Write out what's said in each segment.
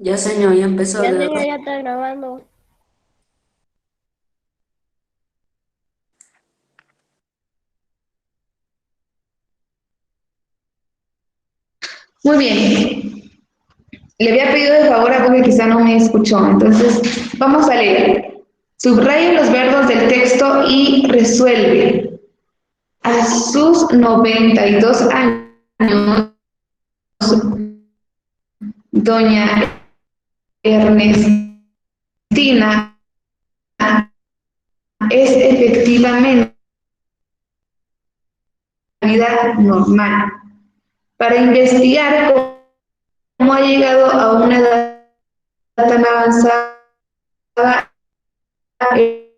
Ya, señor, ya empezó a Ya, grabar. señor, ya está grabando. Muy bien. Le había pedido de favor a porque quizá no me escuchó. Entonces, vamos a leer. Subraya los verbos del texto y resuelve. A sus 92 años, doña Ernestina es efectivamente una vida normal. Para investigar cómo ha llegado a una edad tan avanzada, el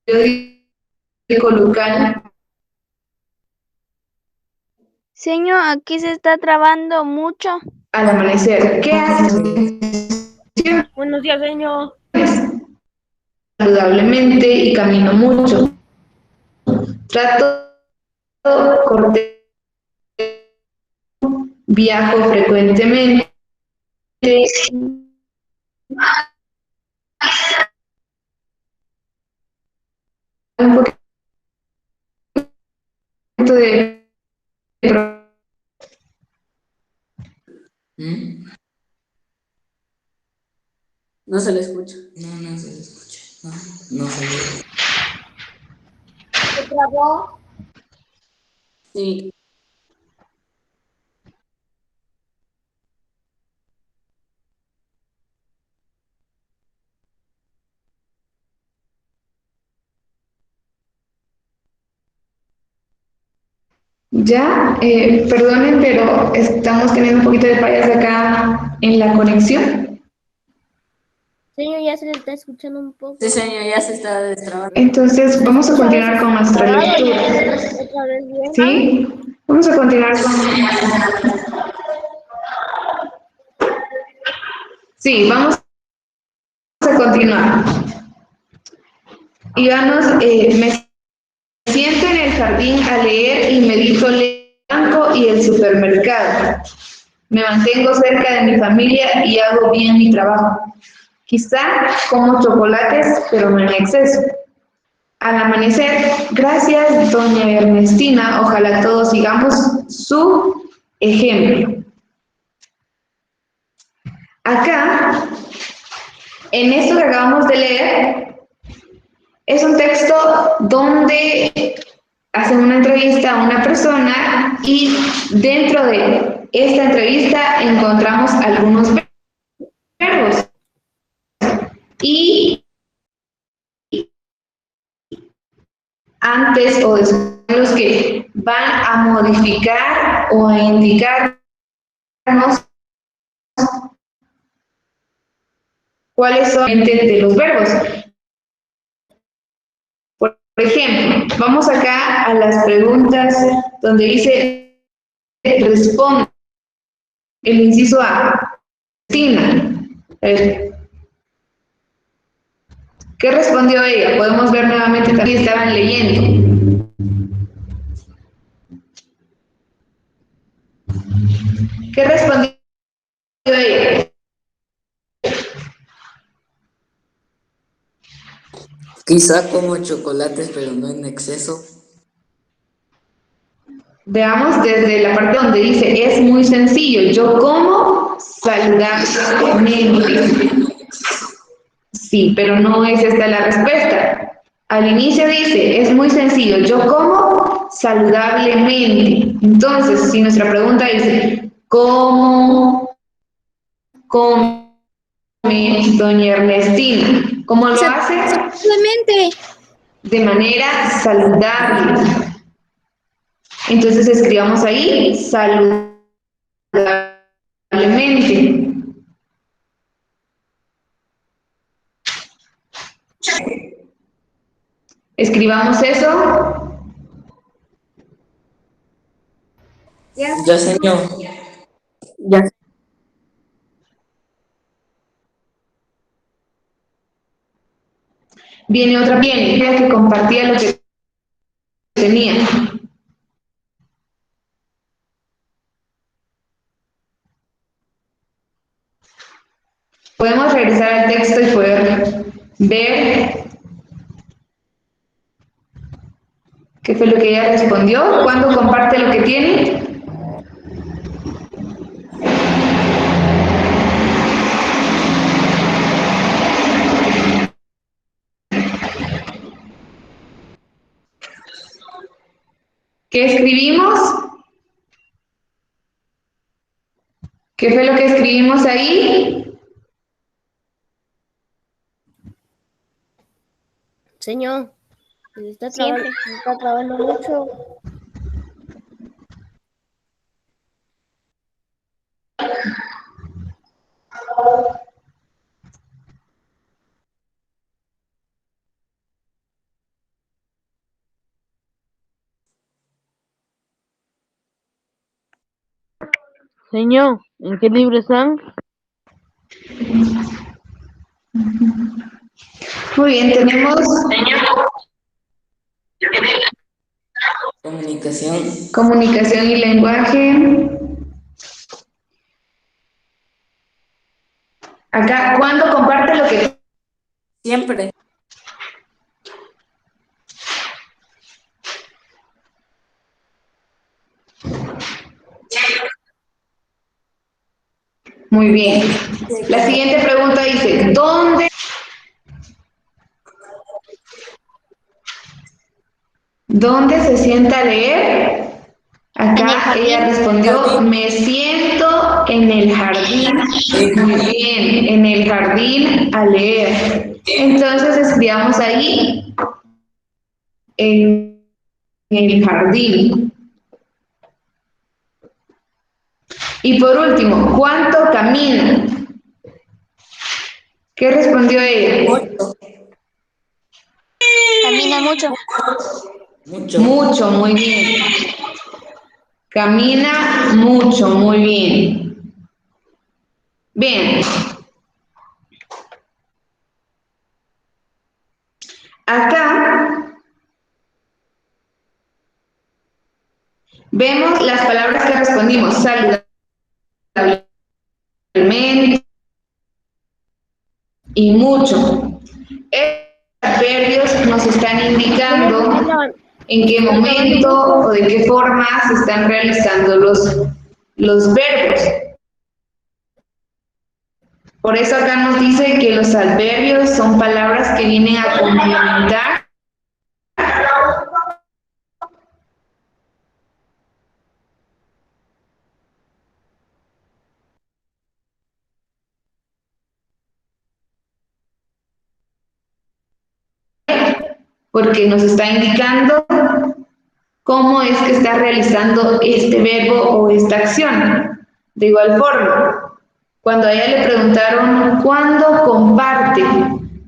periódico local Señor, aquí se está trabando mucho. al amanecer. ¿Qué hace? Buenos días, señor. Saludablemente y camino mucho. Trato correr, viajo frecuentemente, un poquito de ¿Mm? No se le escucha. No, no se le escucha. No, no se le. ¿Se trabó? Sí. ya, perdonen, pero estamos teniendo un poquito de fallas acá en la conexión. Señor, ya se le está escuchando un Sí, poco. señor, ya se está destrabando. Entonces, Se vamos a escucha a continuar veces con nuestra parado y lectura. otra vez bien. ¿Sí? Vamos a continuar con... Sí, vamos a continuar. Íbamos, me siento en el jardín a leer y medito el banco y el supermercado. Me mantengo cerca de mi familia y hago bien mi trabajo. Quizá como chocolates, pero no en exceso. Al amanecer, gracias, doña Ernestina, ojalá todos sigamos su ejemplo. Acá, en esto que acabamos de leer, es un texto donde hacen una entrevista a una persona y dentro de esta entrevista encontramos algunos verbos y antes o después los que van a modificar o a indicarnos cuáles son de los verbos. Por ejemplo, vamos acá a las preguntas donde dice responde el inciso A. Tina. ¿Qué respondió ella? Podemos ver nuevamente también estaban leyendo. ¿Qué respondió ella? Quizá como chocolates, pero no en exceso. Veamos desde la parte donde dice, es muy sencillo, yo como saludablemente. Sí, pero no es esta la respuesta. Al inicio dice, es muy sencillo, yo como saludablemente. Entonces, si nuestra pregunta dice, ¿cómo come doña Ernestina? ¿Cómo lo hace? Simplemente. De manera saludable. Entonces escribamos ahí saludablemente. Escribamos eso. Ya, señor. Ya. Viene otra, viene, que compartía lo que tenía. Podemos regresar al texto y poder ver qué fue lo que ella respondió. ¿Cuándo comparte lo que tiene? ¿Qué escribimos? ¿Qué fue lo que escribimos ahí? Señor, se está Siempre. trabando mucho. Señor, ¿en qué libro están? Muy bien, tenemos Comunicación. comunicación y lenguaje. Acá, ¿cuándo comparte lo que Siempre. Muy bien. La siguiente pregunta dice, ¿dónde se sienta a leer? En el Acá jardín. ella respondió, me siento en el jardín. Muy bien, en el jardín a leer. Entonces escribamos ahí, en el jardín. Y por último, ¿cuánto camina? ¿Qué respondió ella? Mucho. Camina mucho. Mucho. Mucho, muy bien. Camina mucho, muy bien. Bien. Acá vemos las palabras que respondimos. Saludablemente y mucho. Estos adverbios nos están indicando en qué momento o de qué forma se están realizando los verbos. Por eso acá nos dice que los adverbios son palabras que vienen a complementar porque nos está indicando cómo es que está realizando este verbo o esta acción. De igual forma, cuando a ella le preguntaron ¿cuándo comparte?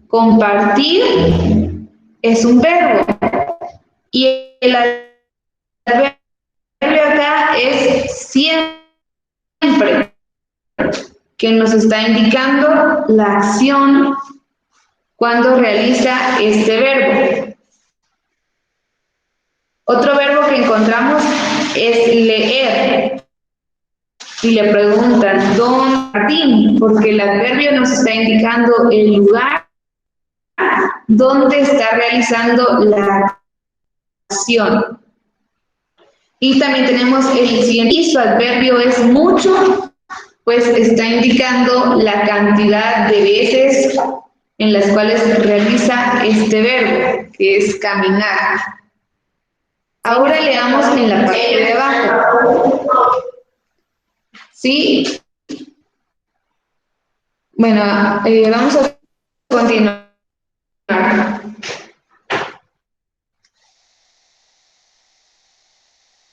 Compartir es un verbo y el adverbio acá es siempre, que nos está indicando la acción cuando realiza este verbo. Otro verbo que encontramos es leer. Y le preguntan, ¿dónde jardín? Porque el adverbio nos está indicando el lugar donde está realizando la acción. Y también tenemos el siguiente, y su adverbio es mucho, pues está indicando la cantidad de veces en las cuales realiza este verbo, que es caminar. Ahora leamos en la parte de abajo. ¿Sí? Bueno, vamos a continuar.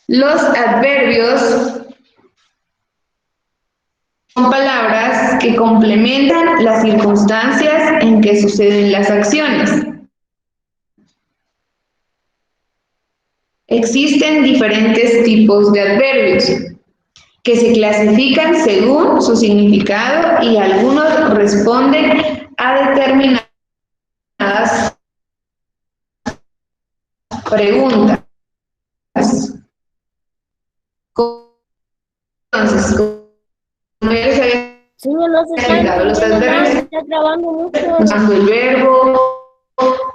Los adverbios son palabras que complementan las circunstancias en que suceden las acciones. Existen diferentes tipos de adverbios que se clasifican según su significado y algunos responden a determinadas preguntas. Entonces, como ya les había Señor, no se está Claro, los entendiendo nada, se adverbios está trabando mucho. usando el verbo,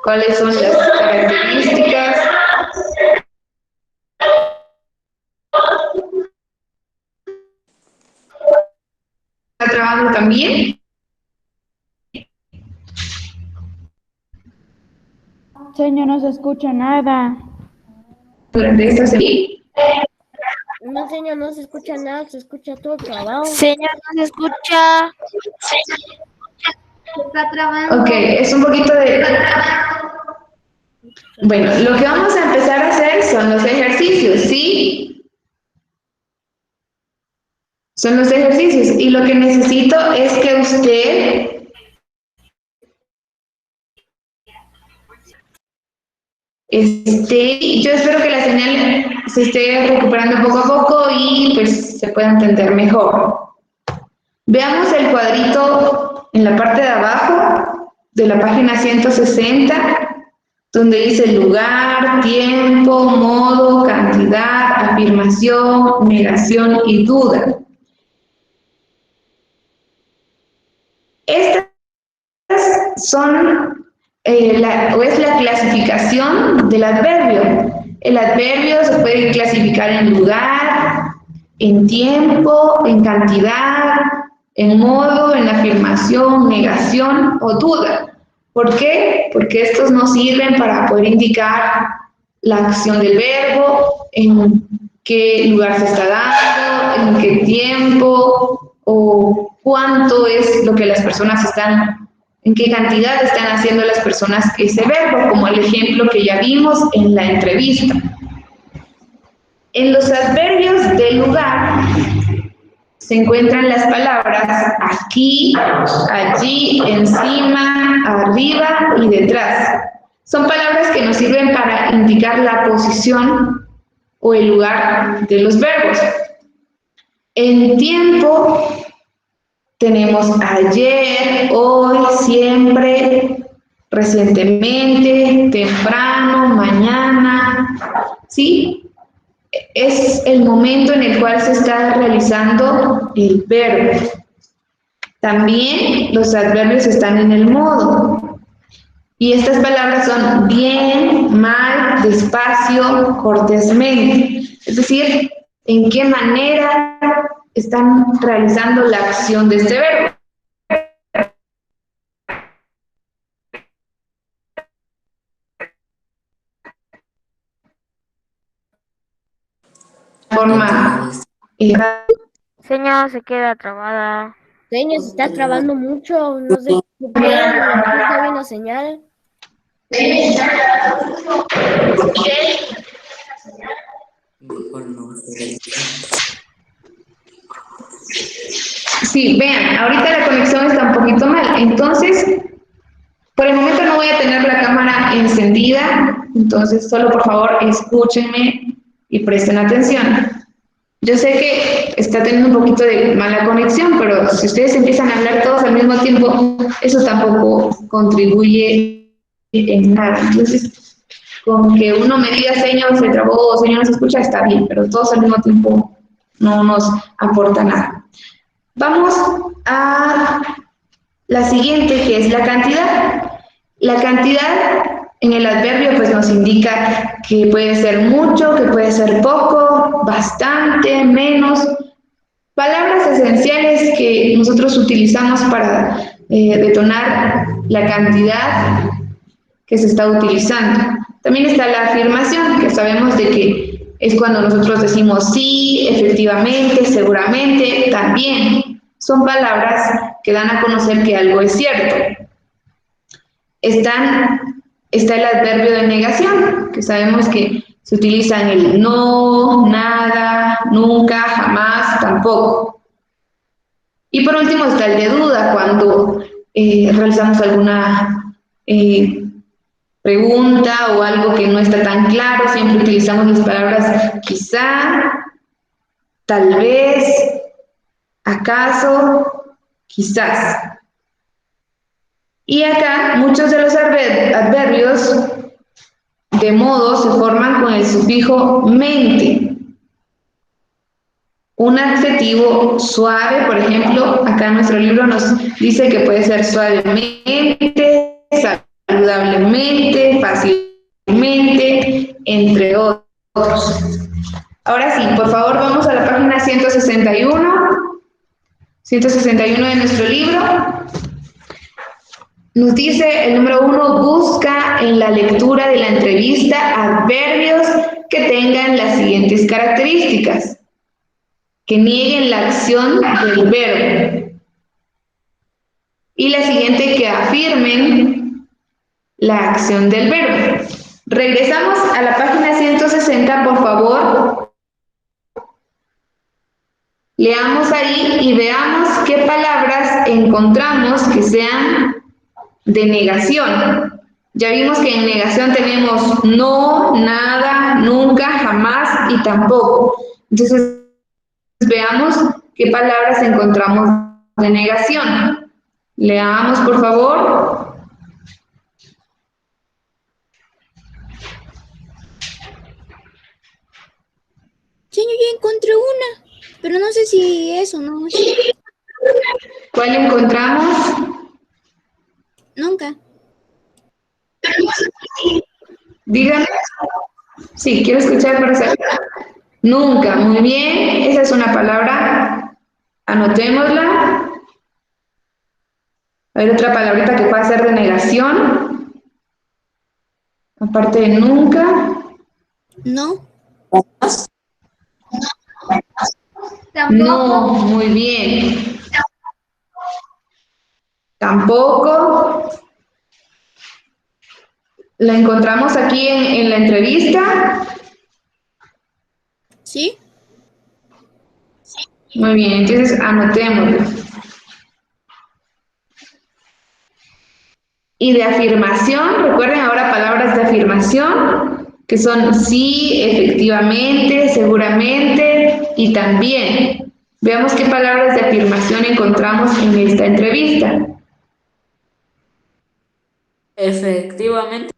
cuáles son las características. ¿Está trabajando también? Señor, no se escucha nada. Durante esta semana. No, señor, no se escucha nada, se escucha todo trabado. Señor, no se escucha. Ok, es un poquito de... Bueno, lo que vamos a empezar a hacer son los ejercicios, ¿sí? Son los ejercicios. Y lo que necesito es que usted... yo espero que la señal se esté recuperando poco a poco y pues se pueda entender mejor. Veamos el cuadrito en la parte de abajo de la página 160, donde dice lugar, tiempo, modo, cantidad, afirmación, negación y duda. Estas son es la clasificación del adverbio. El adverbio se puede clasificar en lugar, en tiempo, en cantidad, en modo, en afirmación, negación o duda. ¿Por qué? Porque estos nos sirven para poder indicar la acción del verbo, en qué lugar se está dando, en qué tiempo o cuánto es lo que las personas están, en qué cantidad están haciendo las personas ese verbo, como el ejemplo que ya vimos en la entrevista. En los adverbios de lugar se encuentran las palabras aquí, allí, encima, arriba y detrás. Son palabras que nos sirven para indicar la posición o el lugar de los verbos. En tiempo tenemos ayer, hoy, siempre, recientemente, temprano, mañana, ¿sí? Es el momento en el cual se está realizando el verbo. También los adverbios están en el modo. Y estas palabras son bien, mal, despacio, cortésmente. Es decir, en qué manera están realizando la acción de este verbo. Forma Señor, se queda trabada. Señor, se está trabando mucho, no sé por qué, no está viendo señal. Mejor no. Sí, vean, ahorita la conexión está un poquito mal, entonces, por el momento no voy a tener la cámara encendida, entonces solo por favor escúchenme y presten atención. Yo sé que está teniendo un poquito de mala conexión, pero si ustedes empiezan a hablar todos al mismo tiempo, eso tampoco contribuye en nada. Entonces, con que uno me diga, señor, se trabó, señor, no se escucha, está bien, pero todos al mismo tiempo no nos aporta nada. Vamos a la siguiente, que es la cantidad. La cantidad en el adverbio pues nos indica que puede ser mucho, que puede ser poco, bastante, menos. Palabras esenciales que nosotros utilizamos para detonar la cantidad que se está utilizando. También está la afirmación, que sabemos de que es cuando nosotros decimos sí, efectivamente, seguramente, también. Son palabras que dan a conocer que algo es cierto. Está el adverbio de negación, que sabemos que se utiliza en el no, nada, nunca, jamás, tampoco. Y por último está el de duda, cuando realizamos alguna pregunta o algo que no está tan claro, siempre utilizamos las palabras quizá, tal vez, acaso, quizás. Y acá muchos de los adverbios de modo se forman con el sufijo mente. un adjetivo suave, por ejemplo, acá nuestro libro nos dice que puede ser suavemente, saludablemente, fácilmente, entre otros. Ahora sí, por favor, vamos a la página 161. 161 de nuestro libro. Nos dice el número 1, busca en la lectura de la entrevista adverbios que tengan las siguientes características. Que nieguen la acción del verbo. Y la siguiente, que afirmen la acción del verbo. Regresamos a la página 160, por favor. Leamos ahí y veamos qué palabras encontramos que sean de negación. Ya vimos que en negación tenemos no, nada, nunca, jamás y tampoco. Entonces, veamos qué palabras encontramos de negación. Leamos, por favor. Señor, ya encontré una, pero no sé si es o no. ¿Cuál encontramos? Nunca. Díganme. Sí, quiero escuchar para saber. Nunca, muy bien. Esa es una palabra. Anotémosla. Hay otra palabrita que pueda ser de negación. Aparte de nunca. No. No, muy bien. Tampoco. ¿La encontramos aquí en la entrevista? ¿Sí? Muy bien, entonces anotémoslo. Y de afirmación, recuerden ahora palabras de afirmación, que son sí, efectivamente, seguramente y también. Veamos qué palabras de afirmación encontramos en esta entrevista. Efectivamente.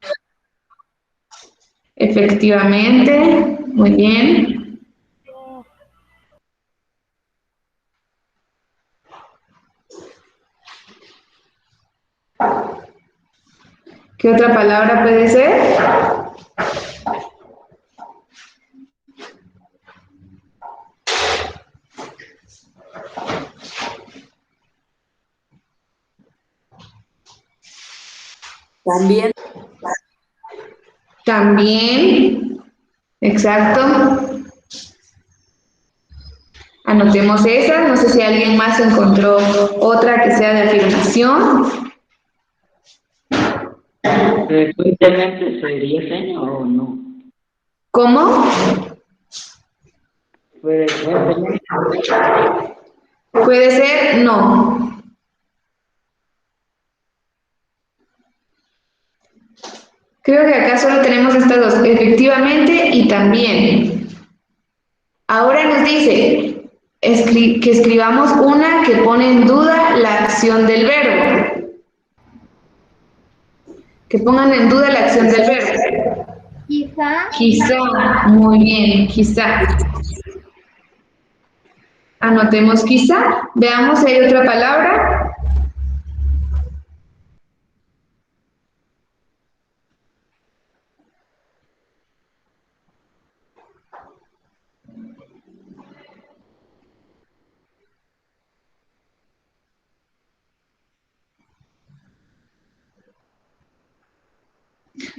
Efectivamente, muy bien. ¿Qué otra palabra puede ser? También. También, exacto. Anotemos esa. No sé si alguien más encontró otra que sea de afirmación. Frecuentemente sería seña o no. ¿Cómo? Frecuentemente. Puede ser no. Creo que acá solo tenemos estas dos, efectivamente y también. Ahora nos dice que escribamos una que pone en duda la acción del verbo. Que pongan en duda la acción del verbo. Quizá. Quizá, muy bien, quizá. Anotemos quizá. Veamos si hay otra palabra.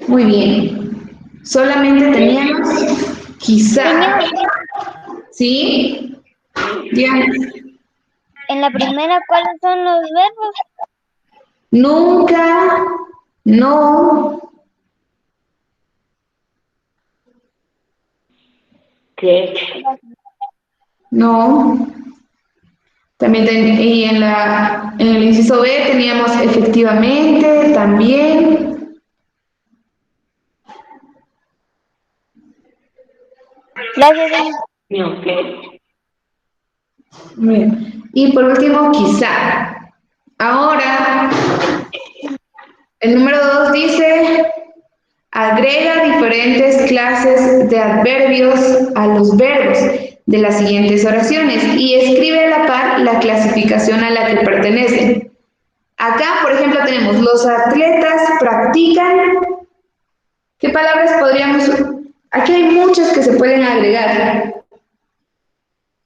Muy bien. Solamente teníamos quizá. ¿Sí? Bien. En la primera, ¿cuáles son los verbos? Nunca, no, ¿Qué? no. También y en el inciso B teníamos efectivamente, también. Gracias, señor. No, ¿qué? Bien. Y por último, quizá. Ahora, el número 2 dice, agrega diferentes clases de adverbios a los verbos. de las siguientes oraciones y escribe a la par la clasificación a la que pertenecen. Acá, por ejemplo, tenemos los atletas practican. ¿Qué palabras podríamos...? Aquí hay muchas que se pueden agregar,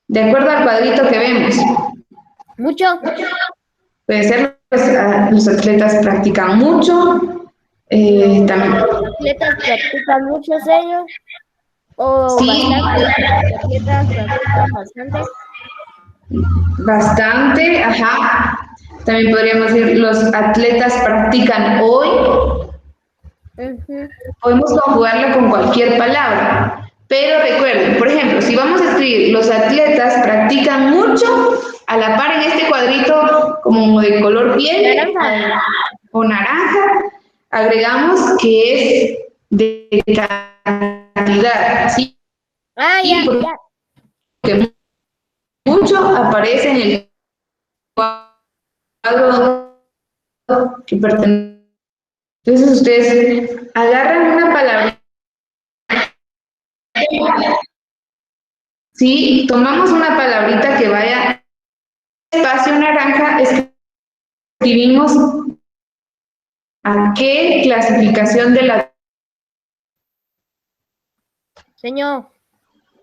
de acuerdo al cuadrito que vemos. Mucho. Puede ser los atletas practican mucho, también. Los atletas practican mucho, señor. O Sí, bastante. Los atletas practican bastante. bastante, ajá. También podríamos decir los atletas practican hoy. Ujú. Podemos conjugarla con cualquier palabra. Pero recuerden, por ejemplo, si vamos a escribir los atletas practican mucho, a la par en este cuadrito como de color piel Naranja. o naranja, agregamos que es de cantidad, ¿sí? Ah, ya, ya. Porque mucho aparece en el cuadro que pertenece. Entonces ustedes agarran una palabra. Sí, tomamos una palabrita que vaya espacio naranja, escribimos a qué clasificación de la... Señor.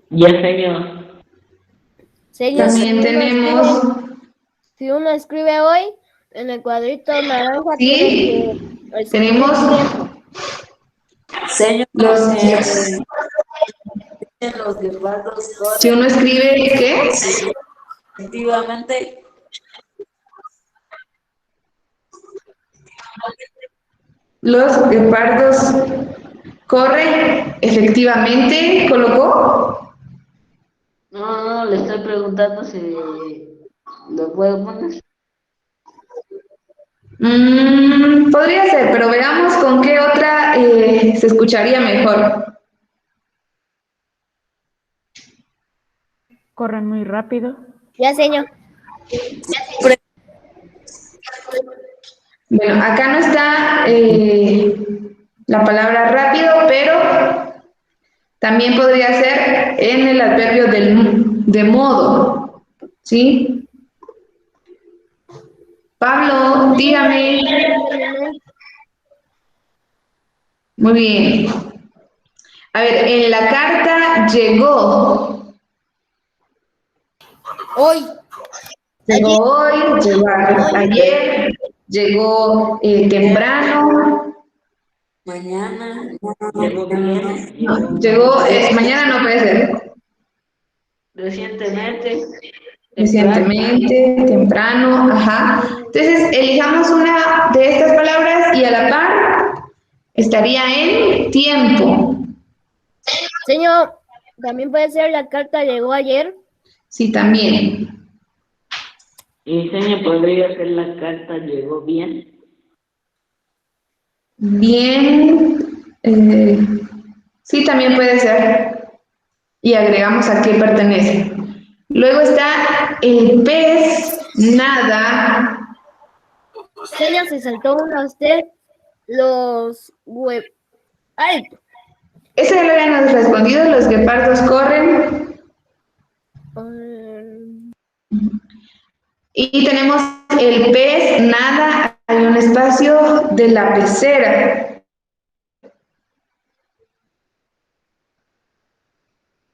Ya, señor. Señor, También tenemos, si uno escribe hoy, en el cuadrito naranja tiene sí, que escribir tenemos tiempo. Señor, los... los guepardos Si corren, uno escribe, ¿qué? efectivamente, Los guepardos corren, efectivamente, colocó. No, le estoy preguntando si lo puedo poner. Podría ser, pero veamos con qué otra se escucharía mejor. Corren muy rápido. Ya, señor. Bueno, acá no está la palabra rápido, pero también podría ser en el adverbio de modo, ¿sí? Pablo, dígame. Muy bien. A ver, en la carta llegó. Hoy. Llegó hoy, llegó ayer, llegó temprano, mañana, llegó bien, llegó, mañana no puede ser, Recientemente, temprano. recientemente, temprano, ajá. Entonces, elijamos una de estas palabras y a la par estaría en tiempo. Señor, también puede ser la carta llegó ayer. Sí, también. Y señor, podría ser la carta llegó bien. Bien, sí, también puede ser. Y agregamos a qué pertenece. Luego está el pez nada. Señor, se saltó uno a usted. Los web. ¡Ay! Ese ya lo habíamos respondido, los guepardos corren. Y tenemos el pez nada, hay un espacio de la pecera.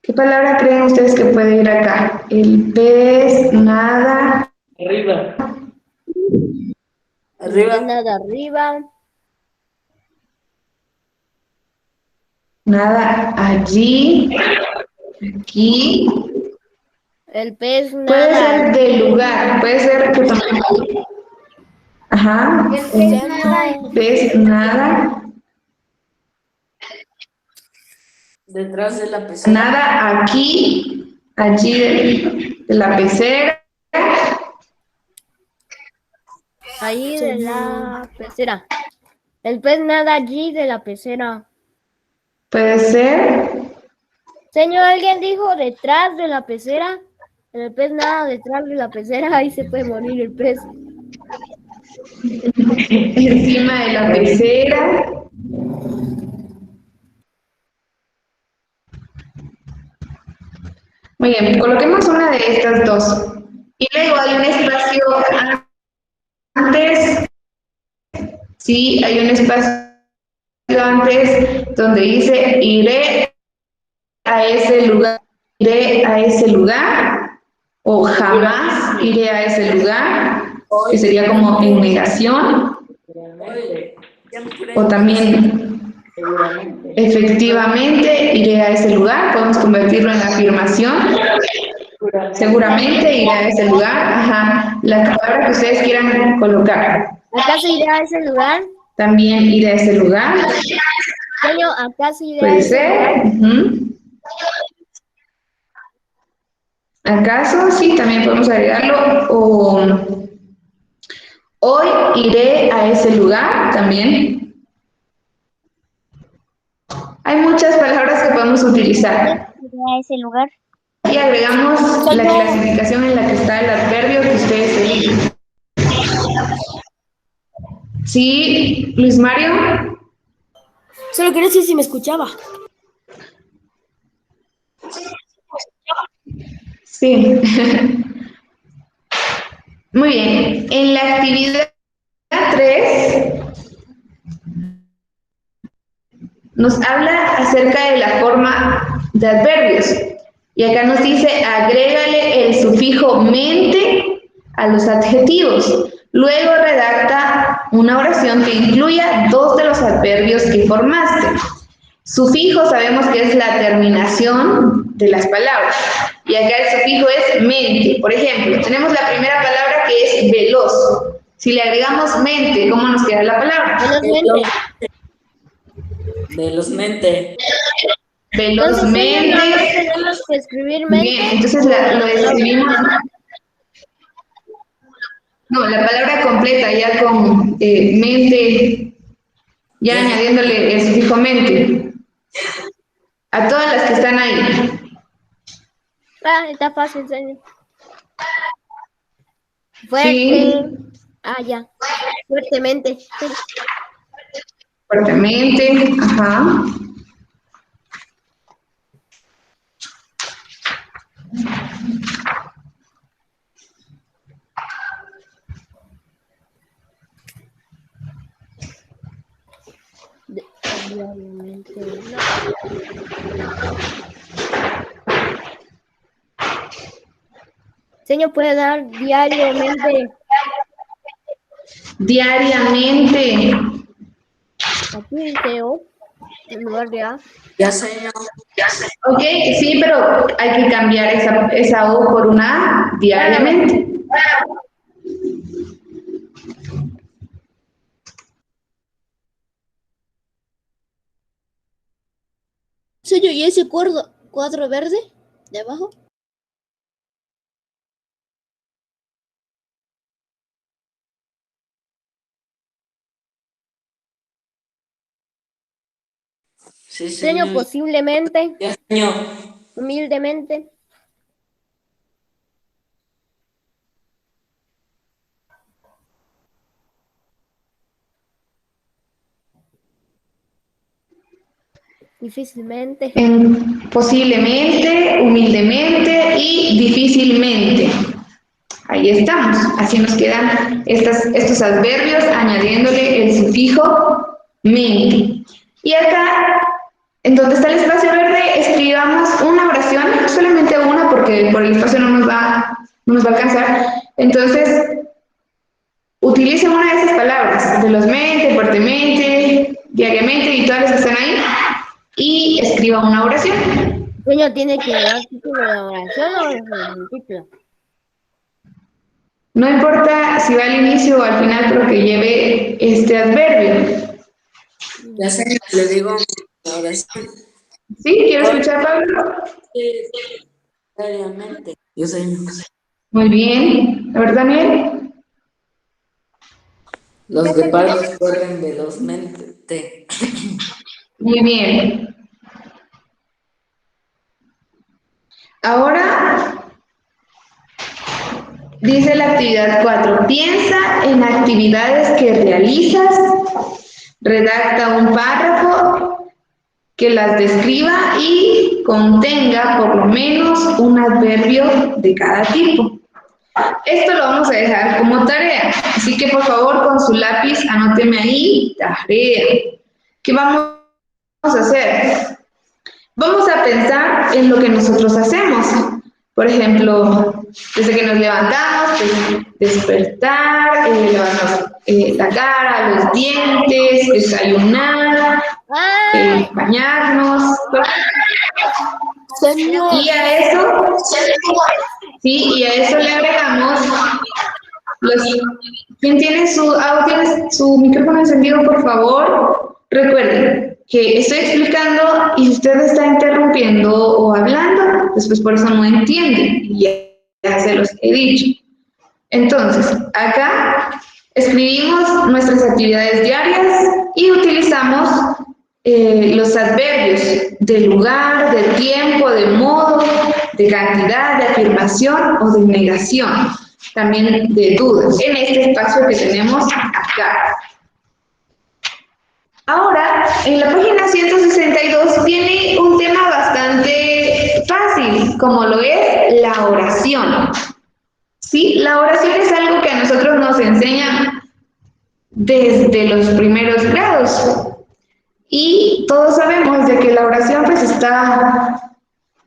¿Qué palabra creen ustedes que puede ir acá? El pez nada. Arriba. arriba, Nada arriba. Nada allí, aquí. El pez Puede nada. ser del lugar, puede ser que también. Ajá. Pez nada. detrás de la pecera, Nada aquí, allí de la pecera. Ahí de la pecera. El pez nada allí de la pecera. Puede ser. Señor, alguien dijo detrás de la pecera. El pez nada detrás de la pecera. Ahí se puede morir el pez. Encima de la pecera. Muy bien, coloquemos una de estas dos. Y luego hay un espacio antes. Sí, hay un espacio antes donde dice iré a ese lugar. Iré a ese lugar. O jamás iré a ese lugar. Que sería como en negación. O también efectivamente iré a ese lugar. Podemos convertirlo en afirmación. Seguramente iré a ese lugar. Ajá. La palabra que ustedes quieran colocar. ¿Acaso iré a ese lugar? También iré a ese lugar. Señor, ¿acaso iré a Puede ese ser. lugar? ¿Acaso? Sí, también podemos agregarlo. O hoy iré a ese lugar también. Hay muchas palabras que podemos utilizar. ¿Iré a ese lugar? Y agregamos la clasificación en la que está el adverbio que ustedes eligen. ¿Sí, Luis Mario? Solo quería decir si me escuchaba. Sí. Muy bien. En la actividad 3 nos habla acerca de la forma de adverbios. Y acá nos dice, agrégale el sufijo mente a los adjetivos. Luego redacta una oración que incluya dos de los adverbios que formaste. Sufijo sabemos que es la terminación de las palabras. Y acá el sufijo es mente. Por ejemplo, tenemos la primera palabra que es veloz. Si le agregamos mente, ¿cómo nos queda la palabra? Velozmente. Velozmente. Velozmente. Entonces, tenemos que escribir mente. Bien, entonces lo escribimos. No, la palabra completa ya con mente, ya añadiéndole el sufijo mente. A todas las que están ahí. Ah, está fácil, señor. Fuerte. Sí. Ah, ya. Fuertemente. Fuertemente, ajá. Diariamente. No. Señor, ¿puede dar diariamente? Diariamente. Aquí dice O, en lugar de A. Ya, señor. Ok, sí, pero hay que cambiar esa O por una A diariamente. Señor, ¿y ese cuadro verde de abajo? Sí, Señor, señor. posiblemente, Ya, señor. humildemente. Difícilmente. Posiblemente, humildemente y difícilmente. Ahí estamos. Así nos quedan estos adverbios añadiéndole el sufijo mente. Y acá, en donde está el espacio verde, escribamos una oración, solamente una porque por el espacio no nos va a alcanzar. Entonces, utilice una de esas palabras, velozmente, fuertemente, diariamente y todas las que están ahí, y escriba una oración. Señor, tiene que dar título de oración o el título. No importa si va al inicio o al final, pero que lleve este adverbio. Ya, señor. Le digo ahora sí. ¿Sí? ¿Quiero escuchar, Pablo? Diariamente. Yo, señor. Muy bien. A ver, Daniel. Los guepardos corren velozmente. Muy bien. Ahora dice la actividad 4. Piensa en actividades que realizas, redacta un párrafo que las describa y contenga por lo menos un adverbio de cada tipo. Esto lo vamos a dejar como tarea, así que por favor con su lápiz anóteme ahí, tarea. ¿Qué vamos a hacer? Vamos a pensar en lo que nosotros hacemos. Por ejemplo, desde que nos levantamos, pues, despertar, lavarnos la cara, los dientes, desayunar, bañarnos. Señor. Y a eso, sí, y a eso le agregamos ¿quién tiene su micrófono encendido, por favor? Recuerden que estoy explicando y si usted está interrumpiendo o hablando, después por eso no entiende. Ya se los he dicho. Entonces, acá escribimos nuestras actividades diarias y utilizamos los adverbios de lugar, de tiempo, de modo, de cantidad, de afirmación o de negación, también de dudas, en este espacio que tenemos acá. Ahora, en la página 162 tiene un tema bastante fácil, como lo es la oración. ¿Sí? La oración es algo que a nosotros nos enseñan desde los primeros grados. Y todos sabemos de que la oración pues está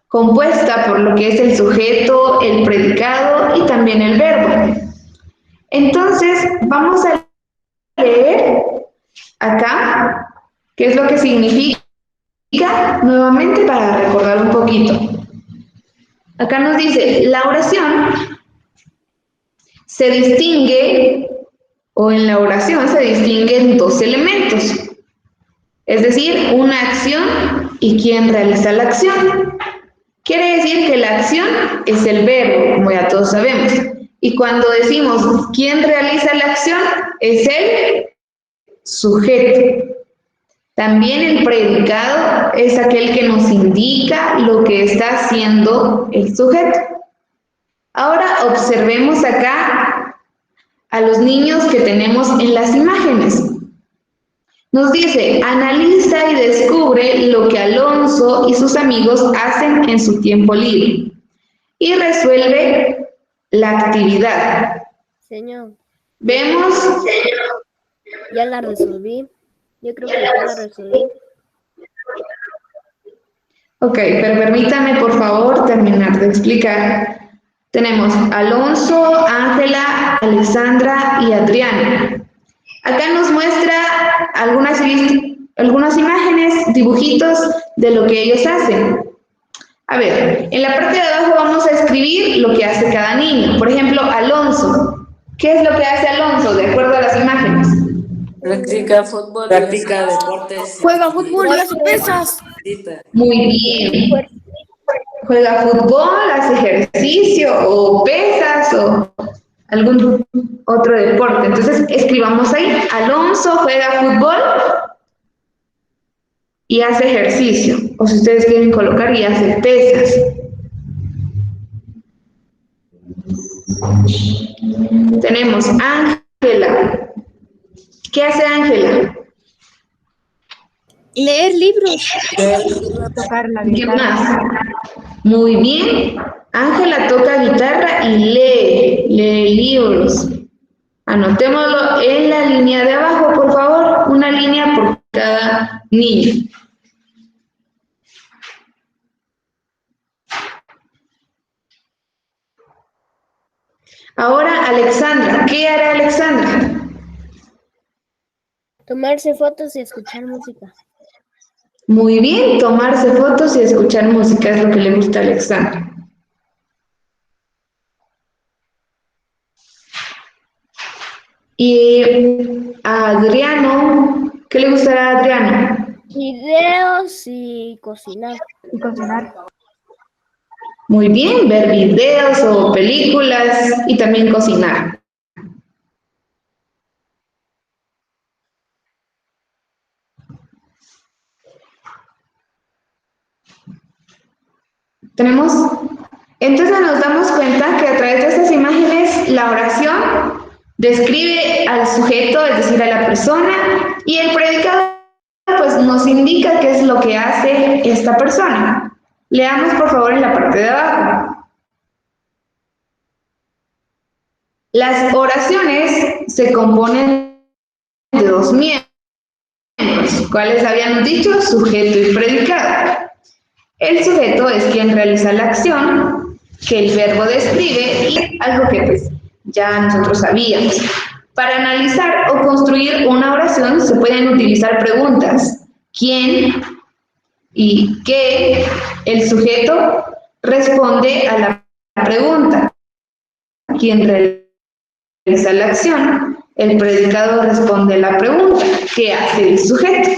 compuesta por lo que es el sujeto, el predicado y también el verbo. Entonces, vamos a leer acá qué es lo que significa nuevamente para recordar un poquito. Acá nos dice, la oración se distingue, o en la oración se distinguen dos elementos. Es decir, una acción y quién realiza la acción. Quiere decir que la acción es el verbo, como ya todos sabemos. Y cuando decimos quién realiza la acción, es el sujeto. También el predicado es aquel que nos indica lo que está haciendo el sujeto. Ahora observemos acá a los niños que tenemos en las imágenes. Nos dice, analiza y descubre lo que Alonso y sus amigos hacen en su tiempo libre y resuelve la actividad. Señor, Vemos, ya la resolví. Yo creo que ya la resolví. ok, pero permítame por favor terminar de explicar. Tenemos Alonso, Ángela, Alexandra y Adriana. Acá nos muestra algunas imágenes, dibujitos de lo que ellos hacen. A ver, en la parte de abajo vamos a escribir lo que hace cada niño. Por ejemplo, Alonso. ¿Qué es lo que hace Alonso de acuerdo a las imágenes? Practica fútbol, practica deportes. Juega fútbol y hace pesas. Muy bien. Juega fútbol, hace ejercicio o pesas o algún otro deporte. Entonces escribamos ahí, Alonso juega fútbol y hace ejercicio. O si ustedes quieren colocar, y hace pesas. Tenemos Ángela. ¿Qué hace Ángela? Leer libros. Tocar la ¿Qué guitarra. más? Muy bien. Ángela toca guitarra y lee libros. Anotémoslo en la línea de abajo, por favor. Una línea por cada niño. Ahora, Alexandra. ¿Qué hará Alexandra? Tomarse fotos y escuchar música. Muy bien, tomarse fotos y escuchar música es lo que le gusta a Alexandra. Y a Adriano, ¿qué le gustará a Adriano? Videos y cocinar. Y cocinar. Muy bien, ver videos o películas y también cocinar. ¿Tenemos? Entonces nos damos cuenta que a través de estas imágenes la oración describe al sujeto, es decir, a la persona, y el predicado pues nos indica qué es lo que hace esta persona. Leamos por favor en la parte de abajo. Las oraciones se componen de dos miembros. ¿Cuáles habíamos dicho? Sujeto y predicado. El sujeto es quien realiza la acción que el verbo describe y algo que pues ya nosotros sabíamos. Para analizar o construir una oración se pueden utilizar preguntas. ¿Quién y qué? El sujeto responde a la pregunta. ¿Quién realiza la acción? El predicado responde a la pregunta. ¿Qué hace el sujeto?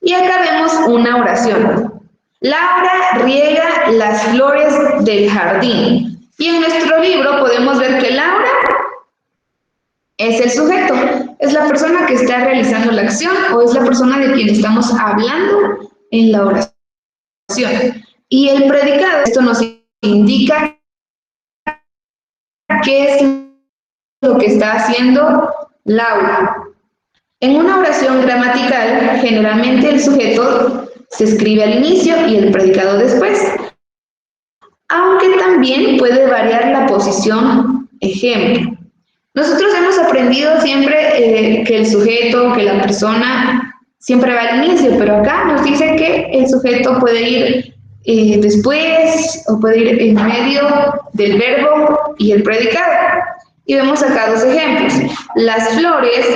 Y acá vemos una oración. Laura riega las flores del jardín. Y en nuestro libro podemos ver que Laura es el sujeto, es la persona que está realizando la acción o es la persona de quien estamos hablando en la oración. Y el predicado, esto nos indica qué es lo que está haciendo Laura. En una oración gramatical, generalmente el sujeto se escribe al inicio y el predicado después, aunque también puede variar la posición. Ejemplo, nosotros hemos aprendido siempre que el sujeto, que la persona siempre va al inicio, pero acá nos dice que el sujeto puede ir después o puede ir en medio del verbo y el predicado. Y vemos acá dos ejemplos. Las flores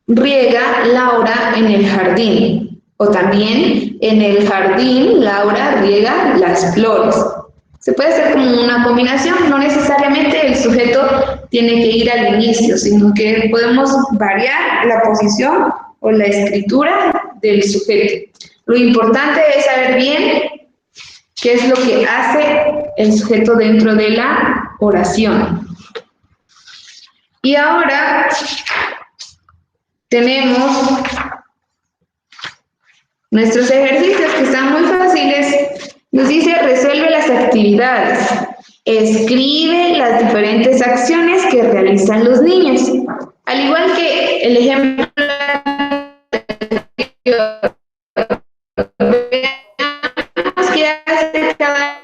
riega Laura en el jardín. O también en el jardín Laura riega las flores. Se puede hacer como una combinación, no necesariamente el sujeto tiene que ir al inicio, sino que podemos variar la posición o la escritura del sujeto. Lo importante es saber bien qué es lo que hace el sujeto dentro de la oración. Y ahora tenemos nuestros ejercicios que están muy fáciles. Nos dice, resuelve las actividades. Escribe las diferentes acciones que realizan los niños. Al igual que el ejemplo veamos qué hace cada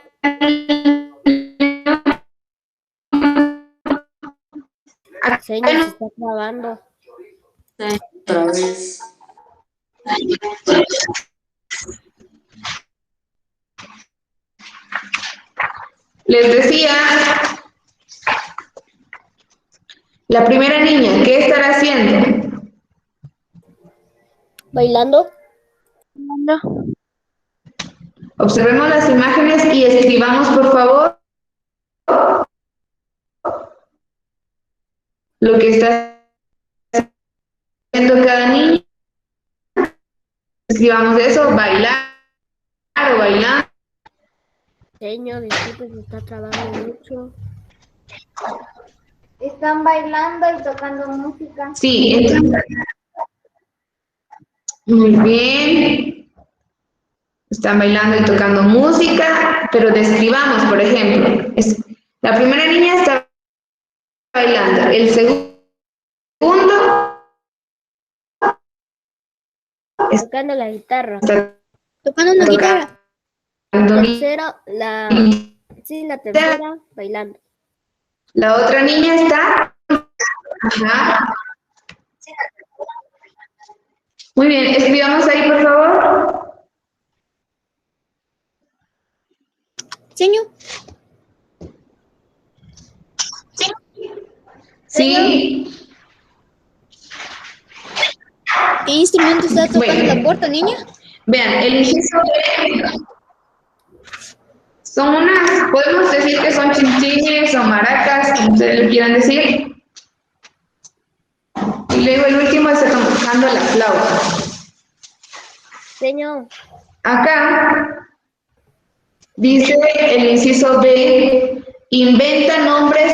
Señor, se está grabando. Otra vez. Les decía, la primera niña, ¿qué estará haciendo? ¿Bailando? No. Observemos las imágenes y escribamos, por favor, lo que está haciendo cada niña. Escribamos eso, bailar o bailar. Señor, disculpe, se está trabando mucho. Están bailando y tocando música. Sí, entonces, muy bien. Están bailando y tocando música, pero describamos, por ejemplo, la primera niña está bailando, el segundo Tocando la guitarra. está Tocando una guitarra. tocando. Tercero, la tercera, bailando. La otra niña está. Ajá. Muy bien, escribamos ahí, por favor. Señor, Sí. ¿qué instrumento está tocando Bueno. la puerta, niña? Vean, el inciso B son unas, podemos decir que son chinchines o maracas, como ustedes le quieran decir. Y luego el último está tocando la flauta. Señor, Acá dice el inciso B, inventa nombres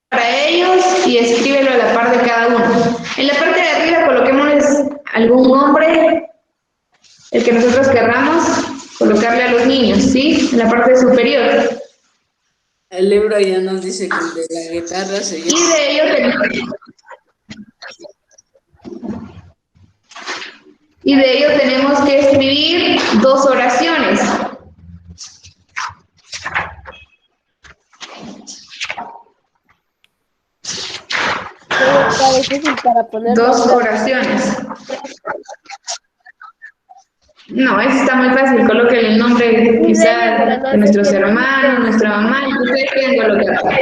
para ellos y escríbelo a la par de cada uno. En la parte de arriba coloquémosles algún nombre, el que nosotros querramos colocarle a los niños, ¿sí? En la parte superior. El libro ya nos dice que el de la guitarra se Y llama. de ellos Y de ello tenemos que escribir 2 oraciones. Está difícil para poner 2 oraciones. No, eso está muy fácil. Colóquenle el nombre quizá de nuestros hermanos, nuestra mamá, y ustedes pueden colocar.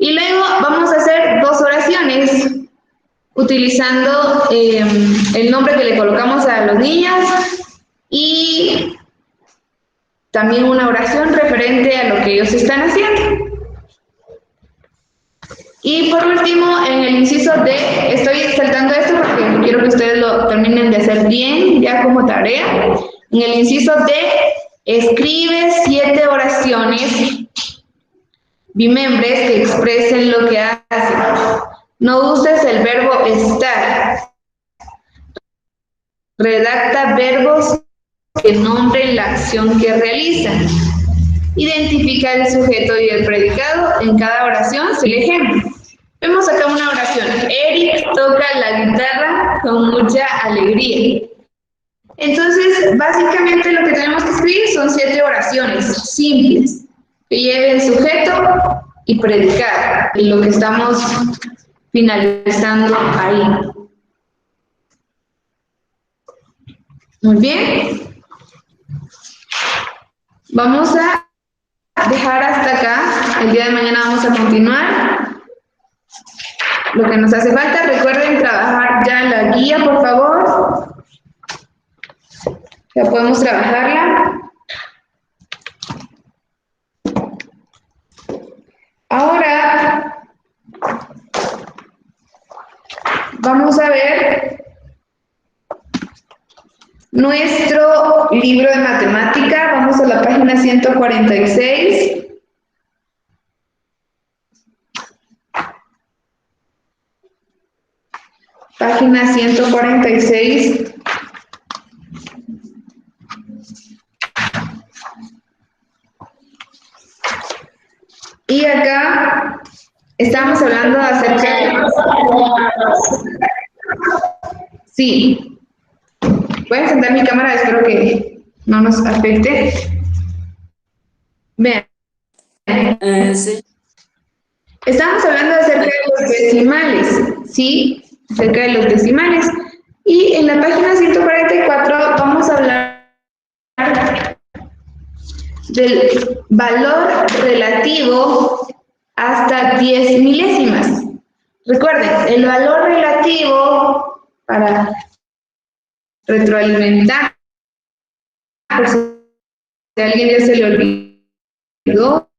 Y luego vamos a hacer 2 oraciones utilizando el nombre que le colocamos a los niños y también una oración referente a lo que ellos están haciendo. Y por último, en el inciso D, estoy saltando esto porque quiero que ustedes lo terminen de hacer bien, ya como tarea. En el inciso D, escribe 7 oraciones bimembres que expresen lo que hacen. No uses el verbo estar. Redacta verbos que nombren la acción que realizan. Identifica el sujeto y el predicado. En cada oración se el ejemplo. Vemos acá una oración. Eric toca la guitarra con mucha alegría. Entonces, básicamente lo que tenemos que escribir son 7 oraciones simples que lleven sujeto y predicado. Y lo que estamos finalizando ahí. Muy bien. Vamos a dejar hasta acá. El día de mañana vamos a continuar. Lo que nos hace falta, recuerden trabajar ya la guía, por favor. Ya podemos trabajarla. Ahora vamos a ver nuestro libro de matemática. Vamos a la página 146. Página 146. Y acá estamos hablando acerca de... Sí. Voy a encender mi cámara, espero que no nos afecte. Vean. Sí. Estamos hablando acerca de los decimales, ¿sí? Acerca de los decimales. Y en la página 144 vamos a hablar del valor relativo hasta 10 milésimas. Recuerden, el valor relativo para retroalimentar, por si a alguien ya se le olvidó,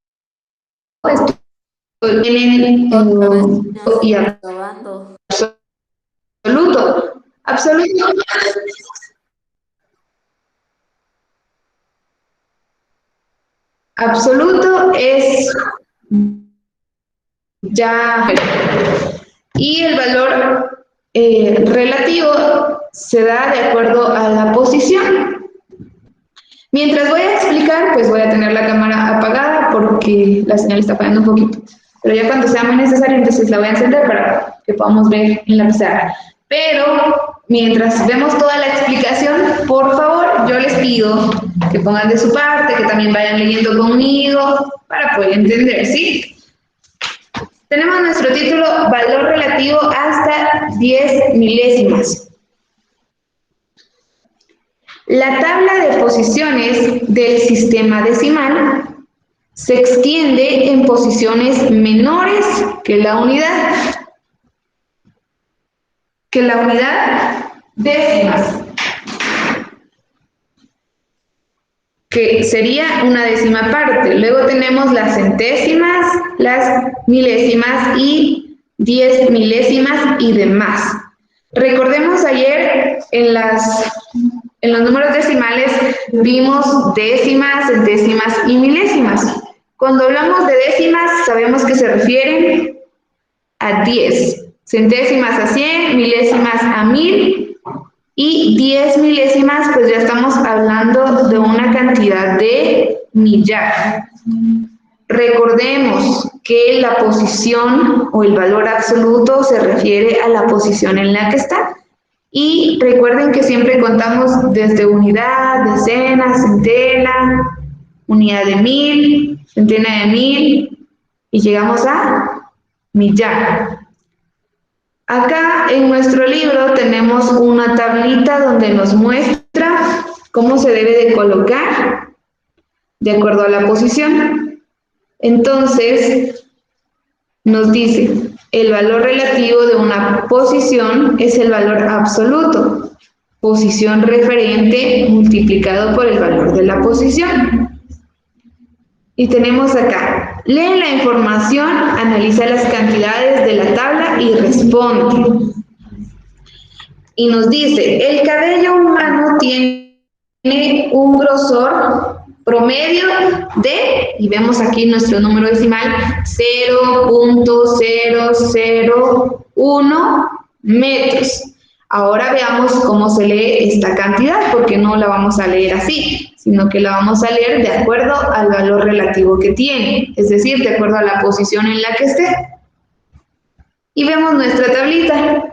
esto tienen y Acabando. absoluto es ya, y el valor relativo se da de acuerdo a la posición. Mientras voy a explicar, pues voy a tener la cámara apagada porque la señal está fallando un poquito. Pero ya cuando sea muy necesario, entonces la voy a encender para que podamos ver en la pizarra. Pero mientras vemos toda la explicación, por favor, yo les pido que pongan de su parte, que también vayan leyendo conmigo para poder entender, ¿sí? Tenemos nuestro título, valor relativo hasta 10 milésimas. La tabla de posiciones del sistema decimal se extiende en posiciones menores que la unidad décimas, que sería una décima parte. Luego tenemos las centésimas, las milésimas y 10 milésimas y demás. Recordemos ayer en los números decimales vimos décimas, centésimas y milésimas. Cuando hablamos de décimas sabemos que se refieren a 10, centésimas a 100, milésimas a 1000 y 10 milésimas, pues ya estamos hablando de una cantidad de millar. Recordemos que la posición o el valor absoluto se refiere a la posición en la que está. Y recuerden que siempre contamos desde unidad, decena, centena, unidad de 1000, centena de 1000 y llegamos a millar. Acá en nuestro libro tenemos una tablita donde nos muestra cómo se debe de colocar de acuerdo a la posición. Entonces, nos dice, el valor relativo de una posición es el valor absoluto, posición referente multiplicado por el valor de la posición. Y tenemos acá, lee la información, analiza las cantidades de la tabla y responde. Y nos dice, el cabello humano tiene un grosor promedio de, y vemos aquí nuestro número decimal, 0.001 metros. Ahora veamos cómo se lee esta cantidad, porque no la vamos a leer así, sino que la vamos a leer de acuerdo al valor relativo que tiene, es decir, de acuerdo a la posición en la que esté. Y vemos nuestra tablita.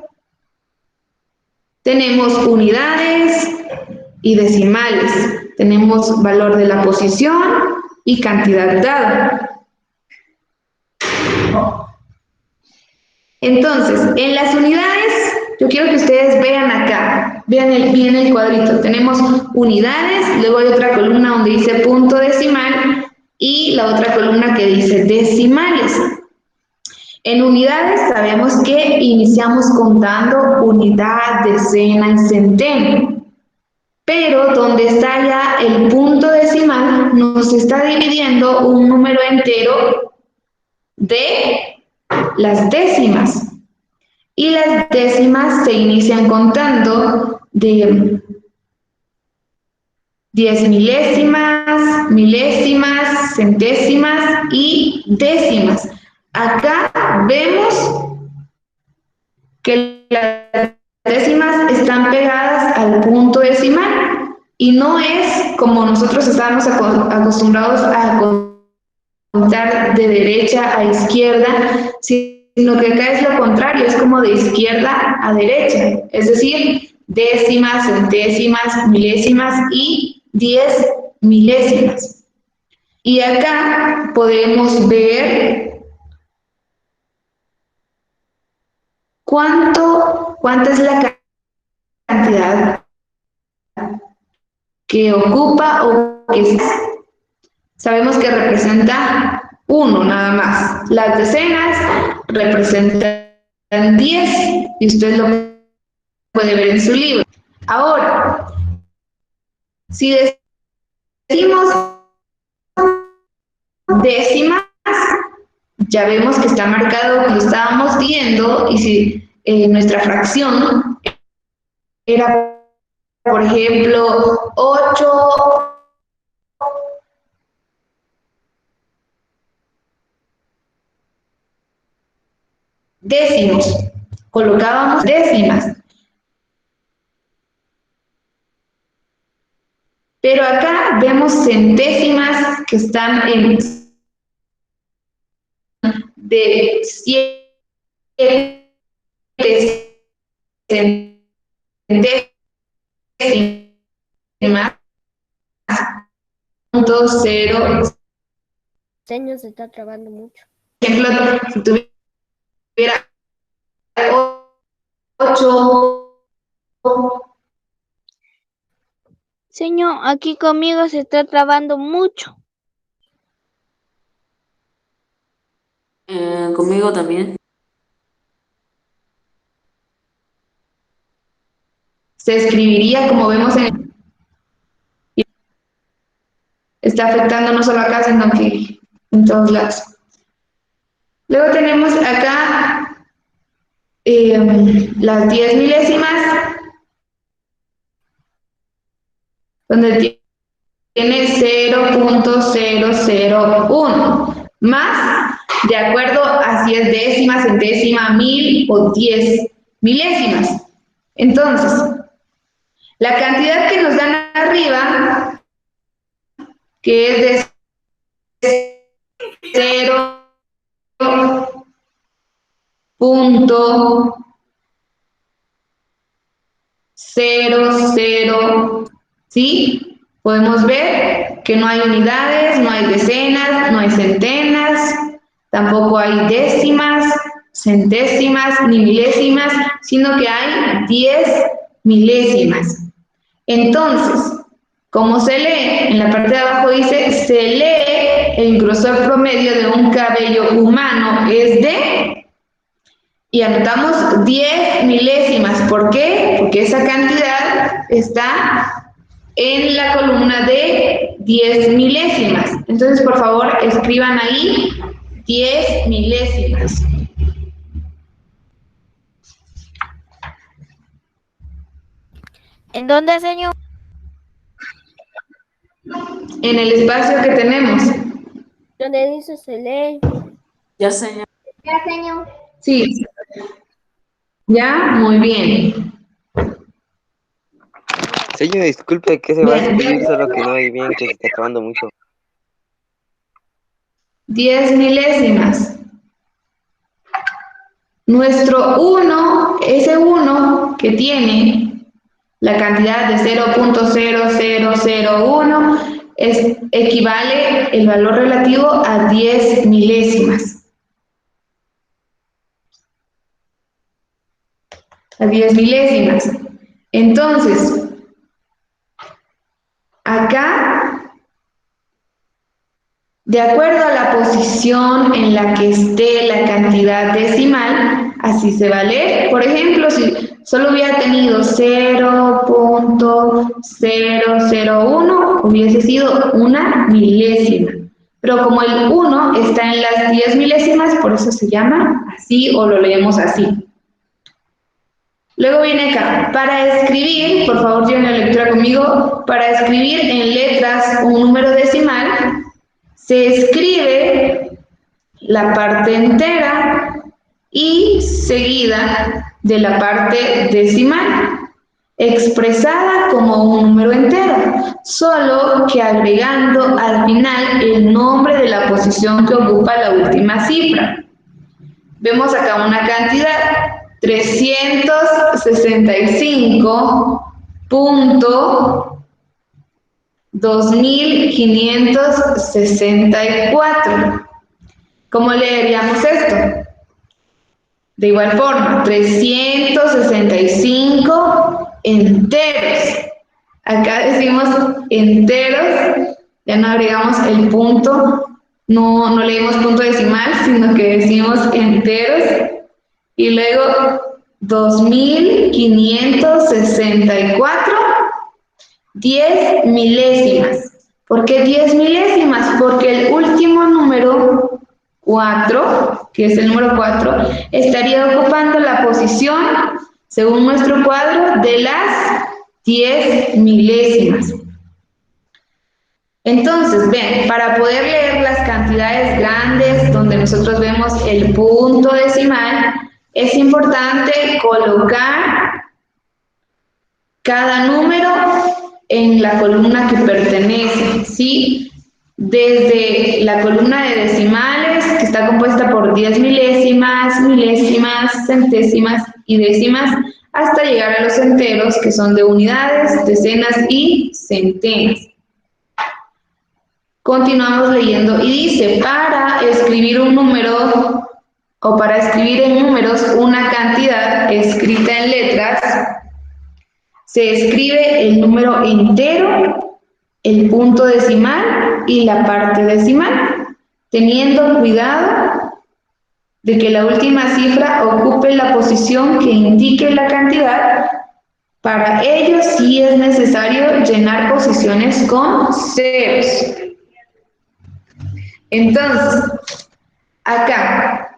Tenemos unidades y decimales. Tenemos valor de la posición y cantidad dada. Entonces, en las unidades, yo quiero que ustedes vean acá, vean bien el cuadrito. Tenemos unidades, luego hay otra columna donde dice punto decimal y la otra columna que dice decimales. En unidades sabemos que iniciamos contando unidad, decena y centena. Pero donde está ya el punto decimal, nos está dividiendo un número entero de las décimas. Y las décimas se inician contando de 10 milésimas, milésimas, centésimas y décimas. Acá vemos que las décimas están pegadas al punto decimal y no es como nosotros estábamos acostumbrados a contar de derecha a izquierda, sino que acá es lo contrario, es como de izquierda a derecha, es decir, décimas, centésimas, milésimas y 10 milésimas. Y acá podemos ver cuánta es la cantidad que ocupa o que sabemos que representa 1 nada más. Las decenas representan 10 y usted lo puede ver en su libro. Ahora, si decimos décimas, ya vemos que está marcado que lo estábamos viendo y si nuestra fracción era, por ejemplo, 8 décimos, colocábamos décimas. Pero acá vemos centésimas que están en de 7 centésimas, punto 0. Señor, se está trabando mucho. Por ejemplo, si tuviera 8. Señor, aquí conmigo se está trabando mucho. Conmigo también. Se escribiría como vemos en... Está afectando no solo acá, sino que en todos lados. Luego tenemos acá las 10 milésimas, donde tiene 0.001, más, de acuerdo a si es décima, centésima, mil o 10 milésimas. Entonces, la cantidad que nos dan arriba, que es de 0.001, 0, 0, ¿sí? Podemos ver que no hay unidades, no hay decenas, no hay centenas, tampoco hay décimas, centésimas ni milésimas, sino que hay 10 milésimas. Entonces, ¿cómo se lee? En la parte de abajo dice, se lee el grosor promedio de un cabello humano es de... Y anotamos 10 milésimas. ¿Por qué? Porque esa cantidad está en la columna de 10 milésimas. Entonces, por favor, escriban ahí 10 milésimas. ¿En dónde, señor? En el espacio que tenemos. ¿Dónde dice se lee? Ya, señor. Ya, señor. Sí. ¿Ya? Muy bien. Señor, disculpe, ¿qué se va a Bien, escribir? bien. Solo que no hay bien, que se está acabando mucho. 10 milésimas. Nuestro 1, ese 1 que tiene la cantidad de 0.0001, equivale el valor relativo a 10 milésimas. A 10 milésimas. Entonces, acá, de acuerdo a la posición en la que esté la cantidad decimal, así se va a leer. Por ejemplo, si solo hubiera tenido 0.001, hubiese sido una milésima. Pero como el 1 está en las 10 milésimas, por eso se llama así o lo leemos así. Luego viene acá, para escribir, por favor lleven la lectura conmigo, para escribir en letras un número decimal, se escribe la parte entera y seguida de la parte decimal, expresada como un número entero, solo que agregando al final el nombre de la posición que ocupa la última cifra. Vemos acá una cantidad, 365.2564. ¿Cómo leeríamos esto? De igual forma, 365 enteros. Acá decimos enteros, ya no agregamos el punto, no leemos punto decimal, sino que decimos enteros. Y luego 2564, 10 milésimas. ¿Por qué 10 milésimas? Porque el último número, 4, que es el número 4, estaría ocupando la posición, según nuestro cuadro, de las 10 milésimas. Entonces, ven, para poder leer las cantidades grandes, donde nosotros vemos el punto decimal, es importante colocar cada número en la columna que pertenece, ¿sí? Desde la columna de decimales, que está compuesta por 10 milésimas, milésimas, centésimas y décimas, hasta llegar a los enteros, que son de unidades, decenas y centenas. Continuamos leyendo y dice, para escribir un número o para escribir en números una cantidad escrita en letras, se escribe el número entero, el punto decimal y la parte decimal, teniendo cuidado de que la última cifra ocupe la posición que indique la cantidad. Para ello sí es necesario llenar posiciones con ceros. Entonces, acá,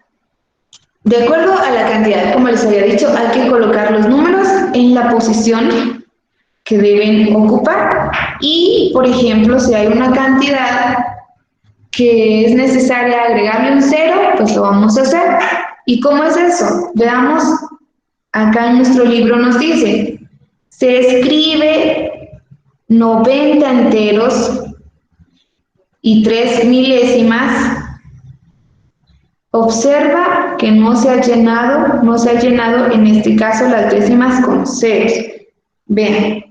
de acuerdo a la cantidad, como les había dicho, hay que colocar los números en la posición que deben ocupar. Y, por ejemplo, si hay una cantidad que es necesaria agregarle un 0, pues lo vamos a hacer. ¿Y cómo es eso? Veamos, acá en nuestro libro nos dice, se escribe 90 enteros y 3 milésimas. Observa que no se ha llenado en este caso las décimas con ceros. Vean,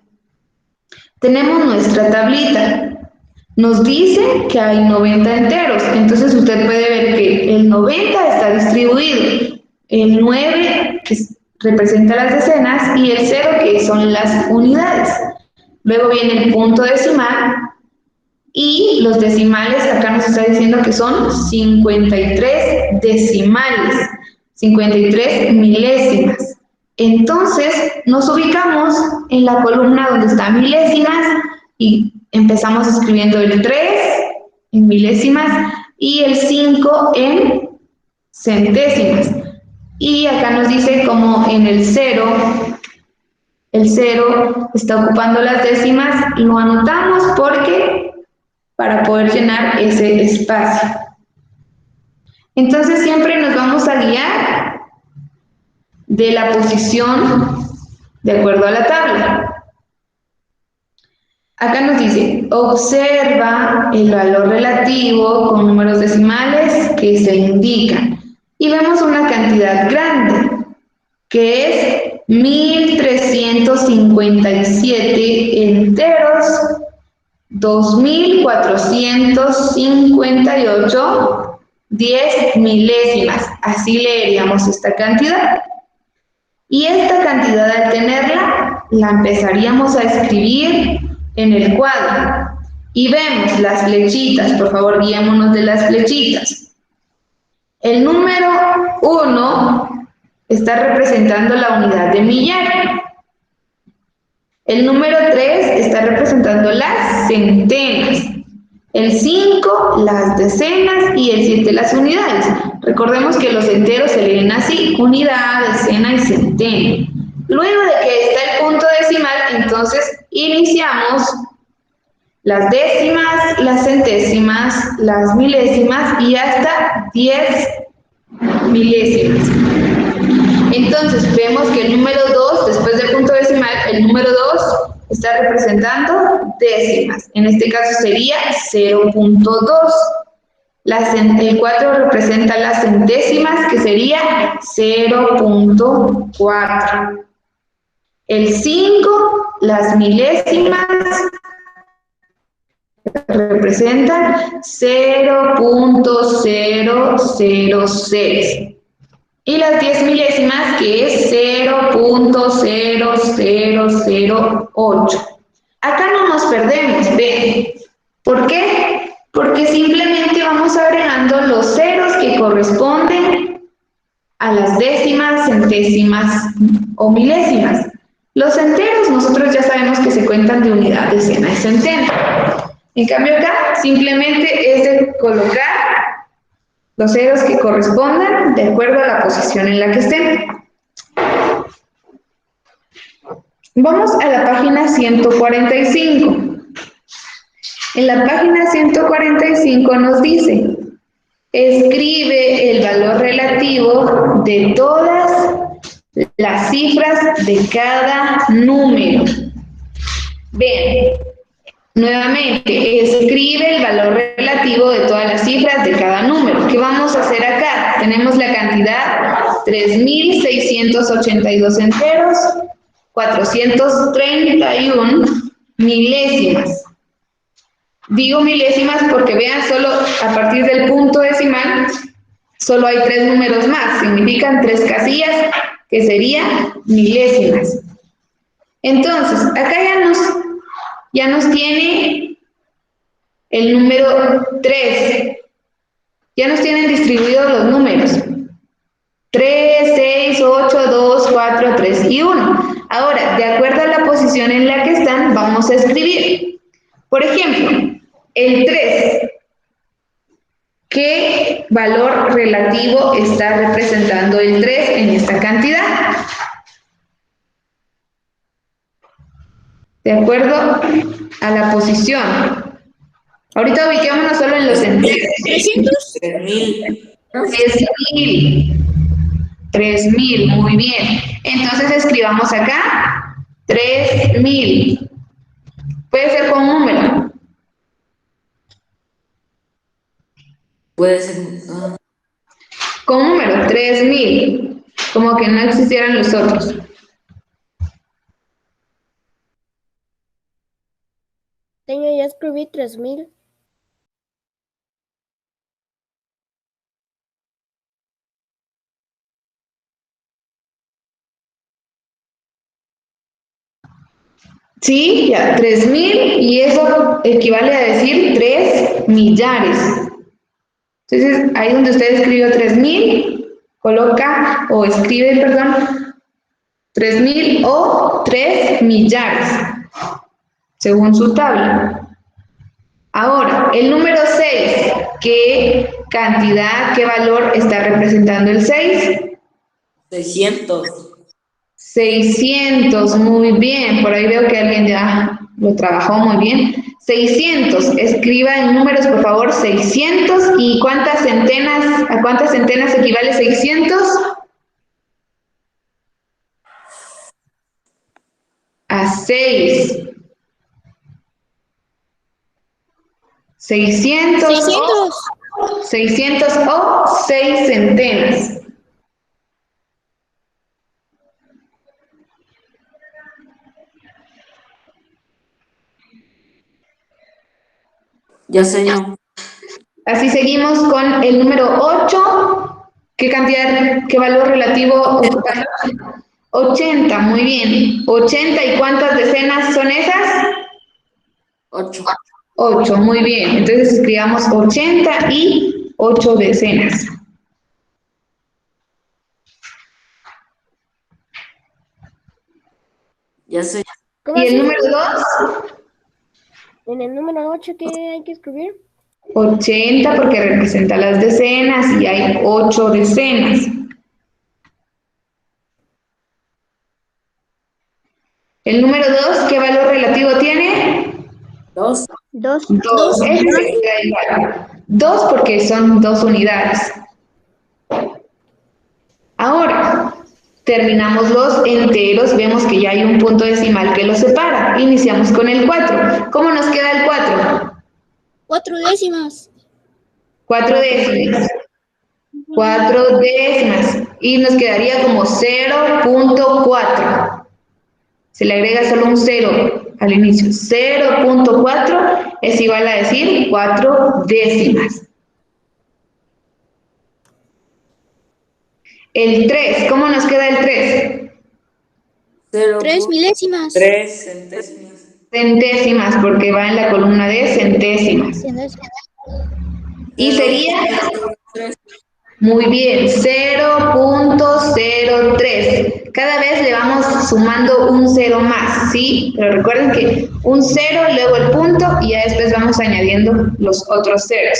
tenemos nuestra tablita. Nos dice que hay 90 enteros, entonces usted puede ver que el 90 está distribuido, el 9 que representa las decenas y el 0 que son las unidades. Luego viene el punto decimal y los decimales, acá nos está diciendo que son 53 decimales, 53 milésimas. Entonces nos ubicamos en la columna donde está milésimas y empezamos escribiendo el 3 en milésimas y el 5 en centésimas. Y acá nos dice como en el 0 está ocupando las décimas, lo anotamos porque para poder llenar ese espacio. Entonces siempre nos vamos a guiar de la posición de acuerdo a la tabla. Acá nos dice, observa el valor relativo con números decimales que se indican. Y vemos una cantidad grande, que es 1357 enteros, 2458 10 milésimas. Así leeríamos esta cantidad. Y esta cantidad al tenerla, la empezaríamos a escribir en el cuadro. Y vemos las flechitas, por favor guiémonos de las flechitas. El número 1 está representando la unidad de millar. El número 3 está representando las centenas. El 5 las decenas y el 7 las unidades. Recordemos que los enteros se leen así, unidad, decena y centena. Luego de que está el punto decimal, entonces iniciamos las décimas, las centésimas, las milésimas y hasta 10 milésimas. Entonces vemos que el número 2, después del punto decimal, el número 2 está representando décimas. En este caso sería 0.2. El 4 representa las centésimas, que sería 0.4. El 5, las milésimas, representan 0.006. Y las 10 milésimas, que es 0.0008. Acá no nos perdemos, ¿ven? ¿Por qué? Porque simplemente vamos agregando los ceros que corresponden a las décimas, centésimas o milésimas. Los enteros nosotros ya sabemos que se cuentan de unidad, decena y centena. En cambio acá simplemente es de colocar los ceros que correspondan de acuerdo a la posición en la que estén. Vamos a la página 145. En la página 145 nos dice, escribe el valor relativo de todas las cifras de cada número. Vean, nuevamente, escribe el valor relativo de todas las cifras de cada número. ¿Qué vamos a hacer acá? Tenemos la cantidad 3.682 enteros, 431 milésimas. Digo milésimas porque vean, solo a partir del punto decimal, solo hay 3 números más, significan 3 casillas, que serían milésimas. Entonces, acá ya nos tiene el número 3. Ya nos tienen distribuidos los números. 3, 6, 8, 2, 4, 3 y 1. Ahora, de acuerdo a la posición en la que están, vamos a escribir. Por ejemplo, el 3. ¿Qué valor relativo está representando el 3 en esta cantidad? De acuerdo a la posición. Ahorita ubiquémonos solo en los enteros. 3.000. 3.000, muy bien. Entonces escribamos acá 3.000. Puede ser con un número. Puede ser. Con número, 3.000. Como que no existieran los otros. escribí 3000. Sí, ya, 3000 y eso equivale a decir 3 millares. Entonces, ahí donde usted escribió 3000, coloca o escribe, perdón, 3000 o 3 millares, según su tabla. Ahora, el número 6, ¿qué cantidad, qué valor está representando el 6? 600. 600, muy bien. Por ahí veo que alguien ya lo trabajó muy bien. 600, escriba en números, por favor, 600. ¿Y cuántas centenas, a cuántas centenas equivale 600? A 6. 600 o 6 centenas. Ya, señor. Así seguimos con el número 8. ¿Qué cantidad, qué valor relativo ocupa? 80, muy bien. 80, ¿y cuántas decenas son esas? 8. 8, muy bien. Entonces escribamos 80 y 8 decenas. Ya, señor. ¿Cómo ¿Y el así? número 2? En el número 8, ¿qué hay que escribir? 80 porque representa las decenas y hay 8 decenas. El número 2, ¿qué valor relativo tiene? 2. 2. 2. Ese se queda igual. 2 porque son 2 unidades. Ahora, terminamos los enteros, vemos que ya hay un punto decimal que los separa. Iniciamos con el 4. ¿Cómo nos queda el 4? 4 décimas. 4 décimas. 4 décimas. Y nos quedaría como 0.4. Se le agrega solo un 0 al inicio. 0.4 es igual a decir 4 décimas. El 3, ¿cómo nos queda el 3? 3 milésimas. 3 centésimas. Centésimas, porque va en la columna de centésimas. Y sería, muy bien, 0.03. Cada vez le vamos sumando un 0 más, ¿sí? Pero recuerden que un 0, luego el punto, y ya después vamos añadiendo los otros ceros.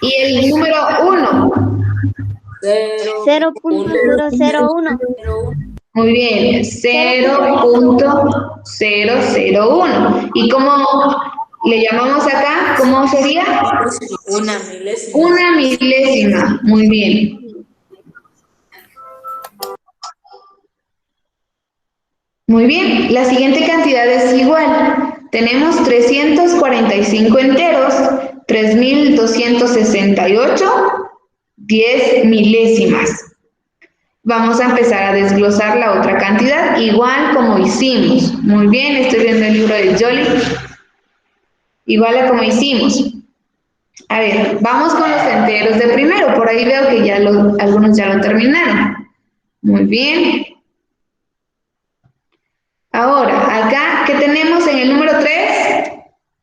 Y el número 1. 0.001. Muy bien, 0.001. ¿Y cómo le llamamos acá? ¿Cómo sería? Una milésima. Una milésima. Muy bien. Muy bien, la siguiente cantidad es igual. Tenemos 345 enteros, 3268, 10 milésimas. Vamos a empezar a desglosar la otra cantidad, igual como hicimos. Muy bien, estoy viendo el libro de Jolly. Igual a como hicimos. A ver, vamos con los enteros de primero. Por ahí veo que ya algunos ya lo terminaron. Muy bien. Ahora, acá, ¿qué tenemos en el número 3?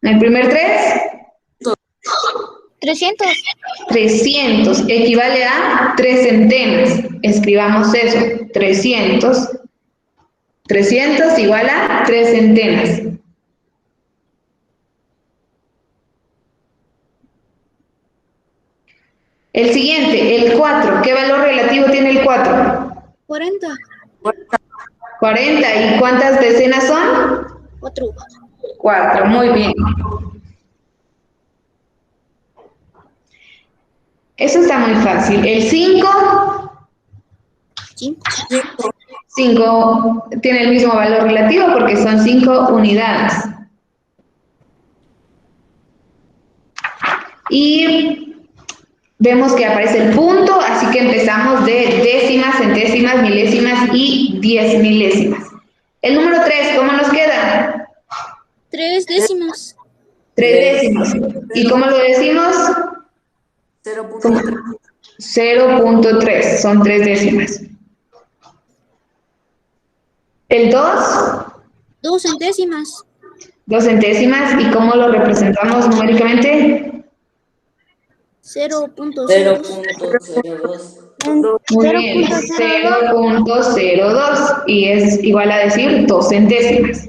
En el primer 3. 300. 300 equivale a 3 centenas. Escribamos eso, 300. 300 igual a 3 centenas. El siguiente, el 4. ¿Qué valor relativo tiene el 4? 40. 40. ¿Y cuántas decenas son? 4. 4. Muy bien. Eso está muy fácil. El 5. 5 tiene el mismo valor relativo porque son 5 unidades. Y vemos que aparece el punto, así que empezamos de décimas, centésimas, milésimas y 10 milésimas. El número 3, ¿cómo nos queda? 3 décimas. 3 décimas. ¿Y cómo lo decimos? 0.3. 0.3, son 3 décimas. El 2, 2 centésimas. 2 centésimas. ¿Y cómo lo representamos numéricamente? 0.02. 0.02. Muy bien, 0.02 y es igual a decir 2 centésimas.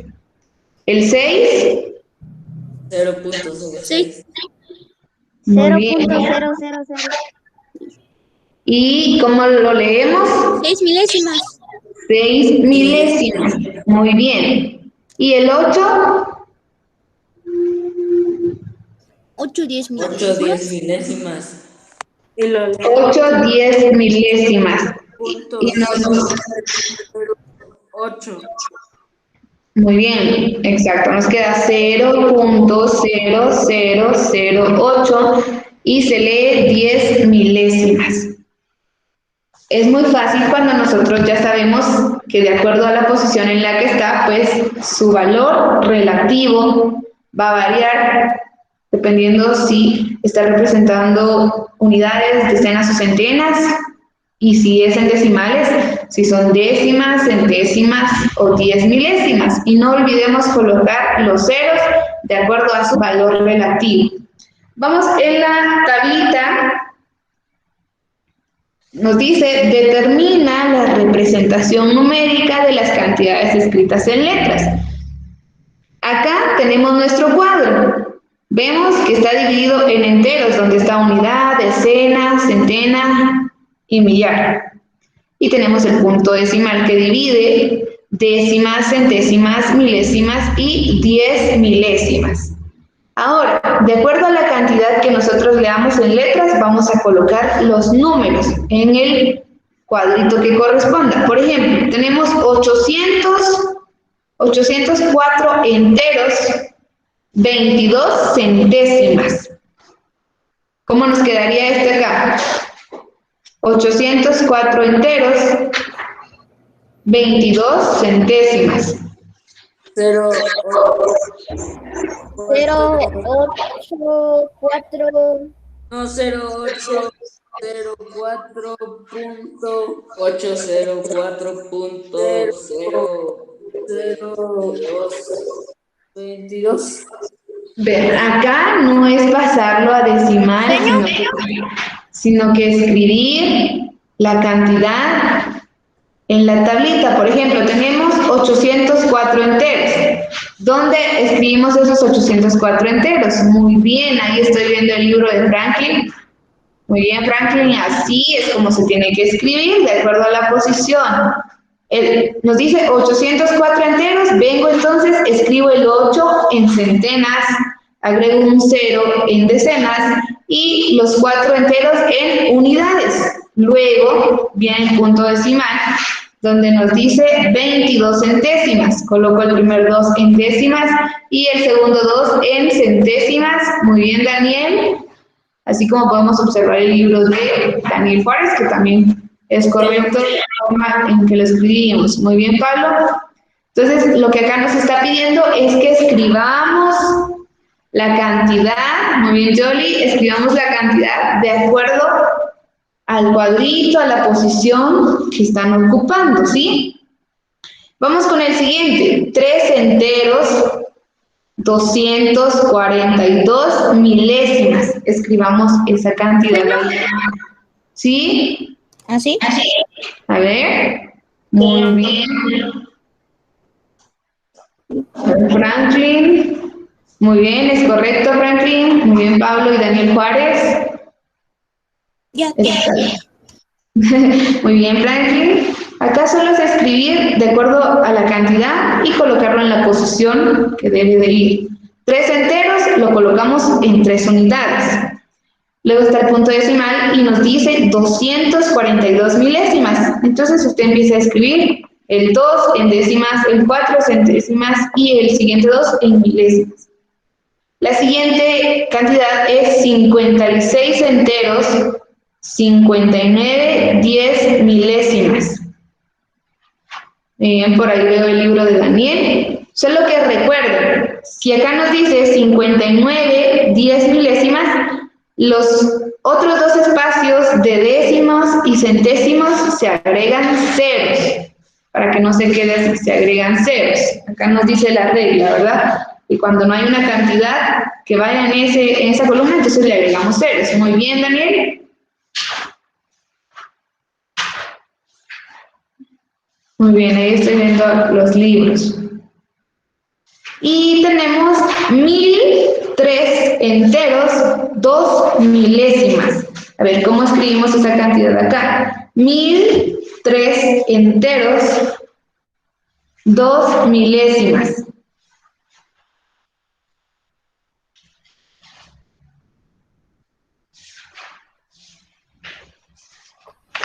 El 6, 0.06. muy bien. 0.000. ¿Y cómo lo leemos? 6 milésimas. 6 milésimas. Muy bien. ¿Y el 8? 8 10 8 milésimas. 10 milésimas. 8 10 milésimas. Y nos... 8. Muy bien, exacto. Nos queda 0.0008 y se lee 10 milésimas. Es muy fácil cuando nosotros ya sabemos que de acuerdo a la posición en la que está, pues su valor relativo va a variar dependiendo si está representando unidades, decenas o centenas, y si es en decimales, si son décimas, centésimas o 10 milésimas. Y no olvidemos colocar los ceros de acuerdo a su valor relativo. Vamos en la tablita. Nos dice, determina la representación numérica de las cantidades escritas en letras. Acá tenemos nuestro cuadro. Vemos que está dividido en enteros, donde está unidad, decena, centena y millar. Y tenemos el punto decimal que divide décimas, centésimas, milésimas y 10 milésimas. Ahora, de acuerdo a la cantidad que nosotros leamos en letras, vamos a colocar los números en el cuadrito que corresponda. Por ejemplo, tenemos 804 enteros, 22 centésimas. ¿Cómo nos quedaría este acá? 804 enteros, 22 centésimas. 0, 0.84. no, 0.804.804.00222. Ven, acá no es pasarlo a decimal, sino que escribir la cantidad en la tablita. Por ejemplo, tenemos 804 enteros. ¿Dónde escribimos esos 804 enteros? Muy bien, ahí estoy viendo el libro de Franklin. Muy bien, Franklin, así es como se tiene que escribir, de acuerdo a la posición. Nos dice 804 enteros, vengo entonces, escribo el 8 en centenas, agrego un 0 en decenas y los 4 enteros en unidades. Luego viene el punto decimal, donde nos dice 22 centésimas. Coloco el primer 2 en décimas y el segundo 2 en centésimas. Muy bien, Daniel. Así como podemos observar el libro de Daniel Juárez, que también es correcto la forma en que lo escribimos. Muy bien, Pablo. Entonces, lo que acá nos está pidiendo es que escribamos la cantidad, muy bien, Jolie, escribamos la cantidad de acuerdo al cuadrito, a la posición que están ocupando, ¿sí? Vamos con el siguiente. 3 enteros, 242 milésimas. Escribamos esa cantidad. ¿Sí? ¿Así? A ver. Muy bien. Franklin. Muy bien, es correcto, Franklin. Muy bien, Pablo y Daniel Juárez. Ya. Muy bien, Franklin. Acá solo es escribir de acuerdo a la cantidad y colocarlo en la posición que debe de ir. 3 enteros lo colocamos en 3 unidades. Luego está el punto decimal y nos dice 242 milésimas. Entonces usted empieza a escribir el 2 en décimas, el 4 centésimas y el siguiente 2 en milésimas. La siguiente cantidad es 56 enteros, 59 10 milésimas. Bien, por ahí veo el libro de Daniel. Solo que recuerden, si acá nos dice 59 10 milésimas, los otros dos espacios de décimos y centésimos se agregan ceros, para que no se quede así, se agregan ceros. Acá nos dice la regla, ¿verdad? Y cuando no hay una cantidad que vaya en esa columna, entonces le agregamos ceros. Muy bien, Daniel. Muy bien, ahí estoy viendo los libros. Y tenemos 1003 enteros, 2 milésimas. A ver, ¿cómo escribimos esa cantidad acá? 1003 enteros, 2 milésimas.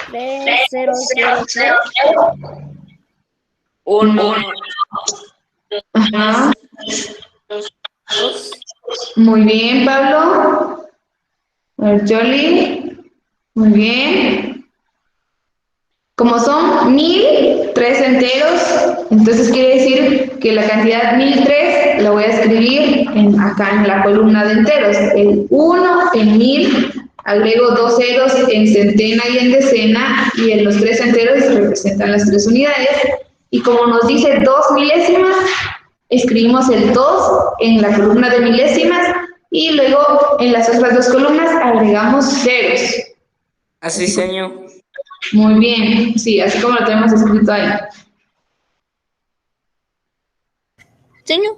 Tres, cero, cero, cero. Uno. Ajá. Dos. Muy bien, Pablo. A ver, Jolie. Muy bien. Como son 1003 enteros, entonces quiere decir que la cantidad 1003 la voy a escribir acá en la columna de enteros. El 1 en 1000, agrego 2 ceros en centena y en decena, y en los 3 enteros representan las 3 unidades. Y como nos dice 2 milésimas, escribimos el 2 en la columna de milésimas, y luego en las otras dos columnas agregamos ceros. Así, señor. Muy bien, sí, así como lo tenemos escrito ahí. Señor.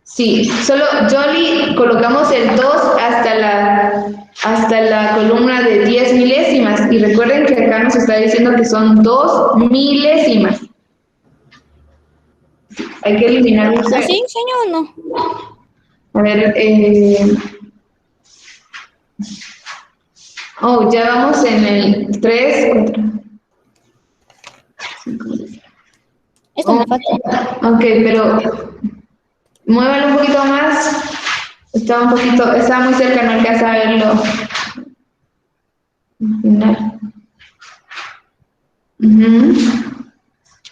Sí, solo, Jolie, colocamos el 2 hasta la columna de 10 milésimas, y recuerden que acá nos está diciendo que son 2 milésimas. Hay que eliminar un cero. ¿Así, señor, o no? A ver, ya vamos en el 3, 4, 5. Esto me falta. Ok, pero muévalo un poquito más. Estaba muy cerca, no alcanza a verlo. Al final.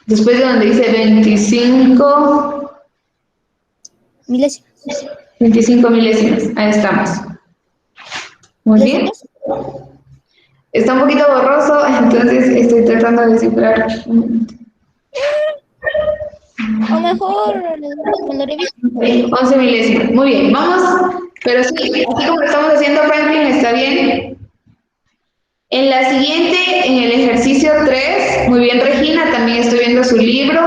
Después de donde dice 25 Milésimas. 25 milésimas. Ahí estamos. Muy bien. Está un poquito borroso, entonces estoy tratando de descifrar. O mejor cuando revise. 11 milésimas. Muy bien, vamos. Pero sí, así como lo estamos haciendo, Franklin, está bien. En la siguiente, en el ejercicio 3, muy bien, Regina, también estoy viendo su libro.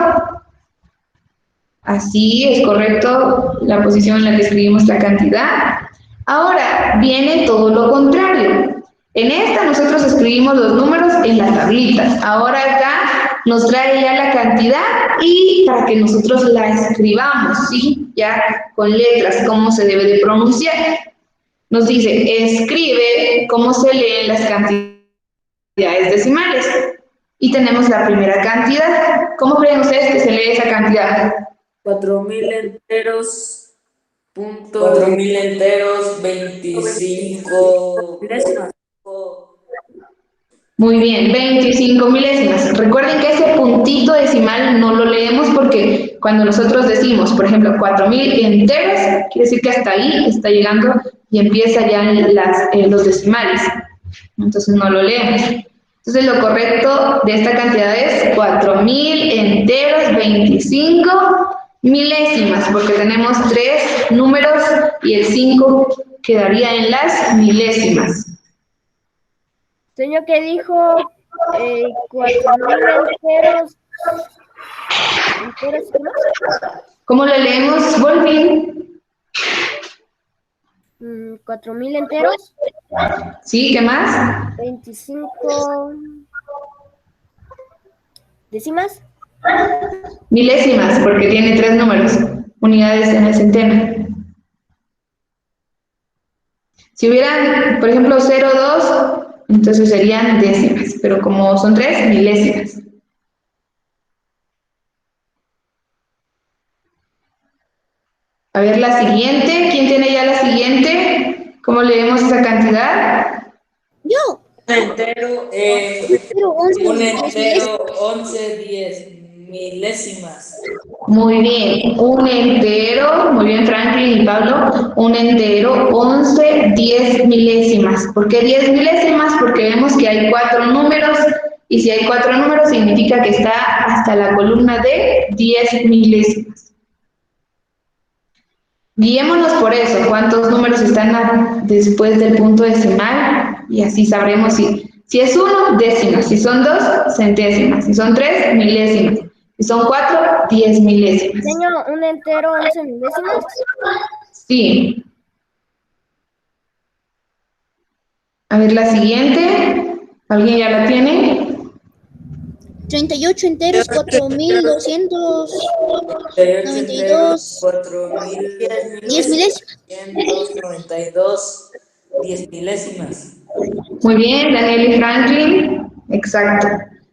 Así es correcto la posición en la que escribimos la cantidad. Ahora viene todo lo contrario. En esta nosotros escribimos los números en las tablitas. Ahora acá nos trae ya la cantidad, y para que nosotros la escribamos, ¿sí? Ya con letras, cómo se debe de pronunciar. Nos dice, escribe cómo se leen las cantidades decimales. Y tenemos la primera cantidad. ¿Cómo creen ustedes que se lee esa cantidad? 4000 enteros. 4000 enteros, 25 milésimas. Muy bien, 25 milésimas. Recuerden que ese puntito decimal no lo leemos porque cuando nosotros decimos, por ejemplo, 4000 enteros, quiere decir que hasta ahí está llegando y empieza ya los decimales. Entonces no lo leemos. Entonces lo correcto de esta cantidad es 4000 enteros, 25 milésimas, porque tenemos 3 números y el 5 quedaría en las milésimas. Señor, que dijo 4000 enteros. ¿Enteros qué más? ¿Cómo lo leemos, Volvin? 4000 enteros. ¿Sí? ¿Qué más? 25 décimas. Milésimas, porque tiene 3 números, unidades en el centeno. Si hubieran, por ejemplo, 0, 2, entonces serían décimas, pero como son 3, milésimas. A ver la siguiente, ¿quién tiene ya la siguiente? ¿Cómo leemos esa cantidad? Yo. Entero, Pero 11 un milésimas. entero, 11 10 milésimas. Muy bien, un entero, muy bien Franklin y Pablo, un entero, 11 10 milésimas. ¿Por qué 10 milésimas? Porque vemos que hay 4 números y si hay 4 números significa que está hasta la columna de 10 milésimas. Guiémonos por eso, cuántos números están después del punto decimal y así sabremos si es 1, décimas, si son 2, centésimas, si son 3, milésimas. Si son 4, 10 milésimas. Señor, un entero, 11 milésimas. Sí. A ver, la siguiente. ¿Alguien ya la tiene? 38 enteros, 4.292. 10 milésimas. 192, 10 milésimas. Muy bien, Daniel y Franklin. Exacto.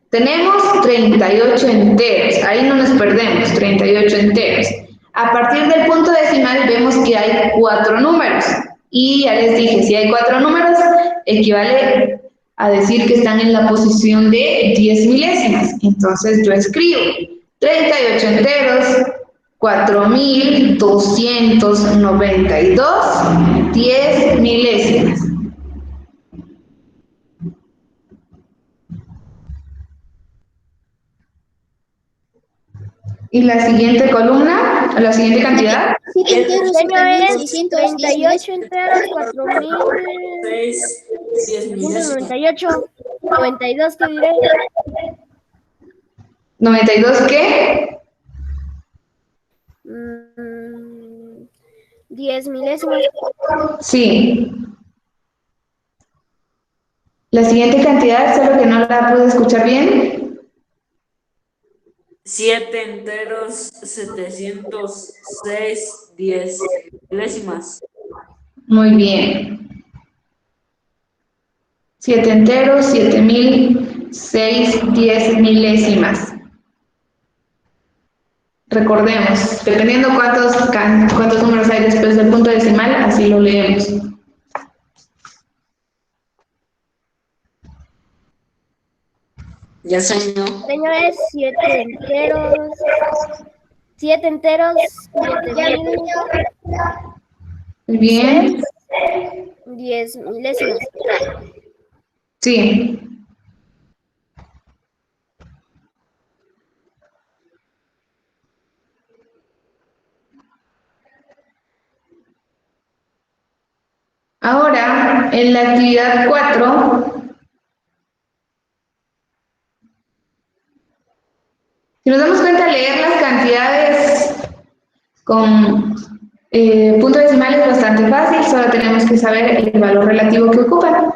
Tenemos 38 enteros. Ahí no nos perdemos, 38 enteros. A partir del punto decimal vemos que hay 4 números. Y ya les dije, si hay 4 números, equivale a decir que están en la posición de 10 milésimas. Entonces yo escribo 38 enteros, 4.292, 10 milésimas. Y la siguiente columna, la siguiente cantidad. 7 enteros, Señor, es 7.610 38 enteros, 4.000. 10 milésimas. 98, 92, ¿qué diré? 92, ¿qué? 10 milésimas. Sí. La siguiente cantidad, solo que no la pude escuchar bien. 7 enteros, 706, 10 milésimas. Muy bien. 7 enteros, 7.006, 10 milésimas. Recordemos, dependiendo cuántos números hay después del punto decimal, así lo leemos. Ya, señor. Señor, es 7 enteros. 7 enteros, 7.000. Muy bien. 10 milésimas. Sí. Ahora, en la actividad 4, si nos damos cuenta, leer las cantidades con punto decimal es bastante fácil, solo tenemos que saber el valor relativo que ocupan.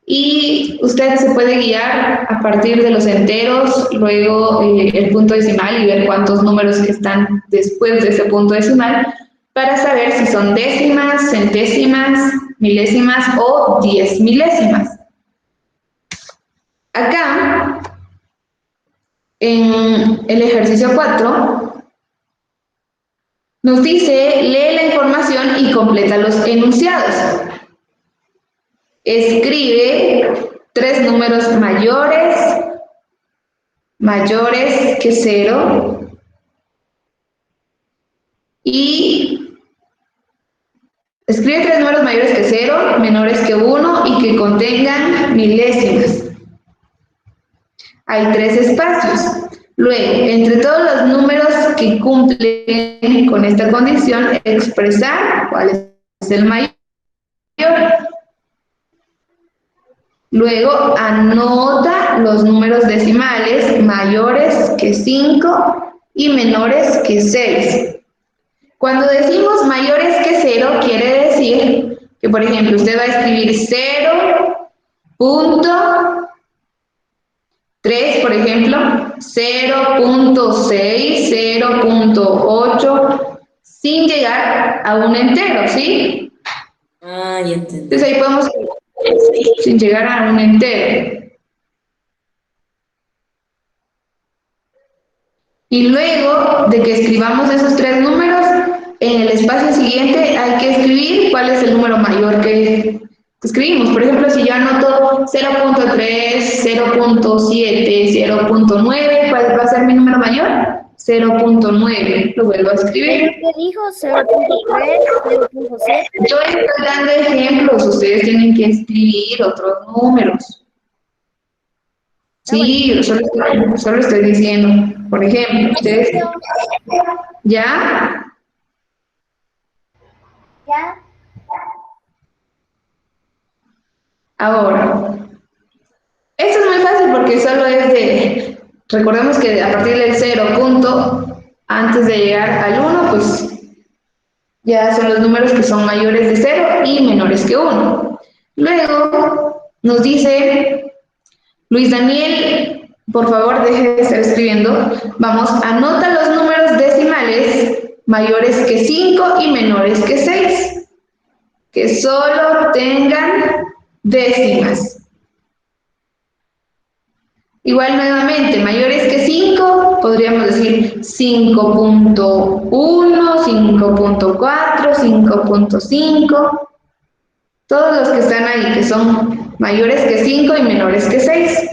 Y usted se puede guiar a partir de los enteros, luego el punto decimal y ver cuántos números están después de ese punto decimal para saber si son décimas, centésimas, milésimas o 10 milésimas. Acá, en el ejercicio 4, nos dice, lee la información y completa los enunciados. Escribe 3 números mayores que 0 y escribe 3 números mayores que 0, menores que 1 y que contengan milésimas. Hay 3 espacios. Luego, entre todos los números que cumplen con esta condición, expresar cuál es el mayor. Luego, anota los números decimales mayores que 5 y menores que 6. Cuando decimos mayores que 0, quiere decir que, por ejemplo, usted va a escribir 0.3, por ejemplo, 0.6, 0.8, sin llegar a un entero, ¿sí? Ah, ya entendí. Entonces ahí podemos, sin llegar a un entero. Y luego de que escribamos esos 3 números, en el espacio siguiente hay que escribir cuál es el número mayor que escribimos. Por ejemplo, si yo anoto 0.3, 0.7, 0.9, ¿cuál va a ser mi número mayor? 0.9. Lo vuelvo a escribir. ¿Qué dijo? 0.3, 0.7. Yo estoy dando ejemplos, ustedes tienen que escribir otros números. Sí, solo estoy diciendo, por ejemplo, ustedes... ¿Ya? Ya. Ahora, esto es muy fácil porque solo es de... Recordemos que a partir del 0 punto, antes de llegar al 1, pues ya son los números que son mayores de 0 y menores que 1. Luego nos dice Luis Daniel, por favor deje de estar escribiendo. Vamos, anota los números decimales mayores que 5 y menores que 6, que solo tengan décimas. Igual nuevamente, mayores que 5, podríamos decir 5.1, 5.4, 5.5. Todos los que están ahí, que son mayores que 5 y menores que 6.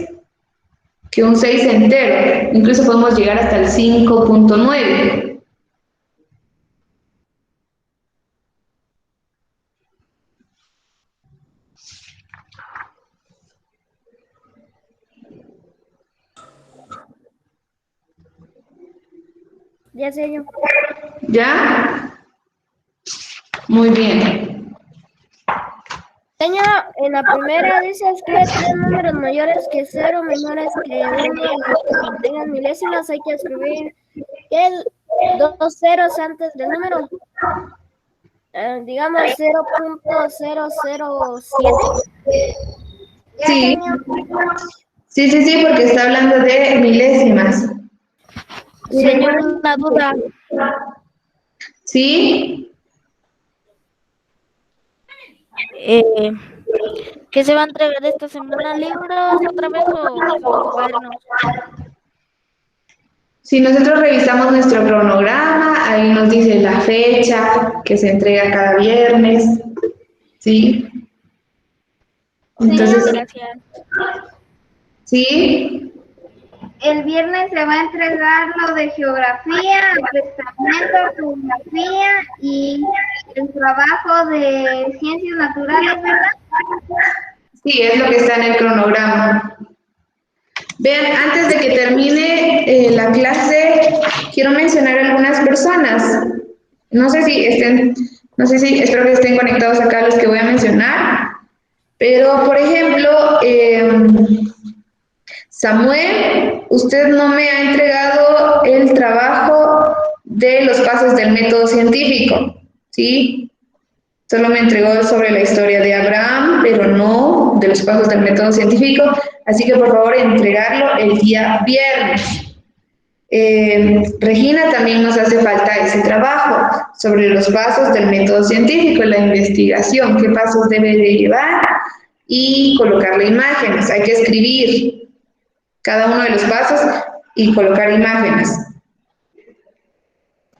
Que un 6 entero. Incluso podemos llegar hasta el 5.9. Ya, señor. ¿Ya? Muy bien. Señor, en la primera dice escribe 3 números mayores que 0, menores que 1 y que tengan milésimas. Hay que escribir 2 ceros antes del número. Digamos 0.007. Sí. Sí, porque está hablando de milésimas. Señor, una duda. ¿Sí? ¿Qué se va a entregar esta semana? ¿Libros otra vez o cuadernos? Si nosotros revisamos nuestro cronograma, ahí nos dice la fecha que se entrega cada viernes. ¿Sí? Entonces, Gracias. ¿sí? El viernes se va a entregar lo de geografía, pensamiento, geografía y el trabajo de ciencias naturales, ¿verdad? Sí, es lo que está en el cronograma. Vean, antes de que termine la clase, quiero mencionar a algunas personas. Espero que estén conectados acá los que voy a mencionar. Pero, por ejemplo, Samuel, usted no me ha entregado el trabajo de los pasos del método científico, ¿sí? Solo me entregó sobre la historia de Abraham, pero no de los pasos del método científico, así que por favor entregarlo el día viernes. Regina, también nos hace falta ese trabajo sobre los pasos del método científico, la investigación, qué pasos debe de llevar y colocarle imágenes. Hay que escribir cada uno de los pasos y colocar imágenes.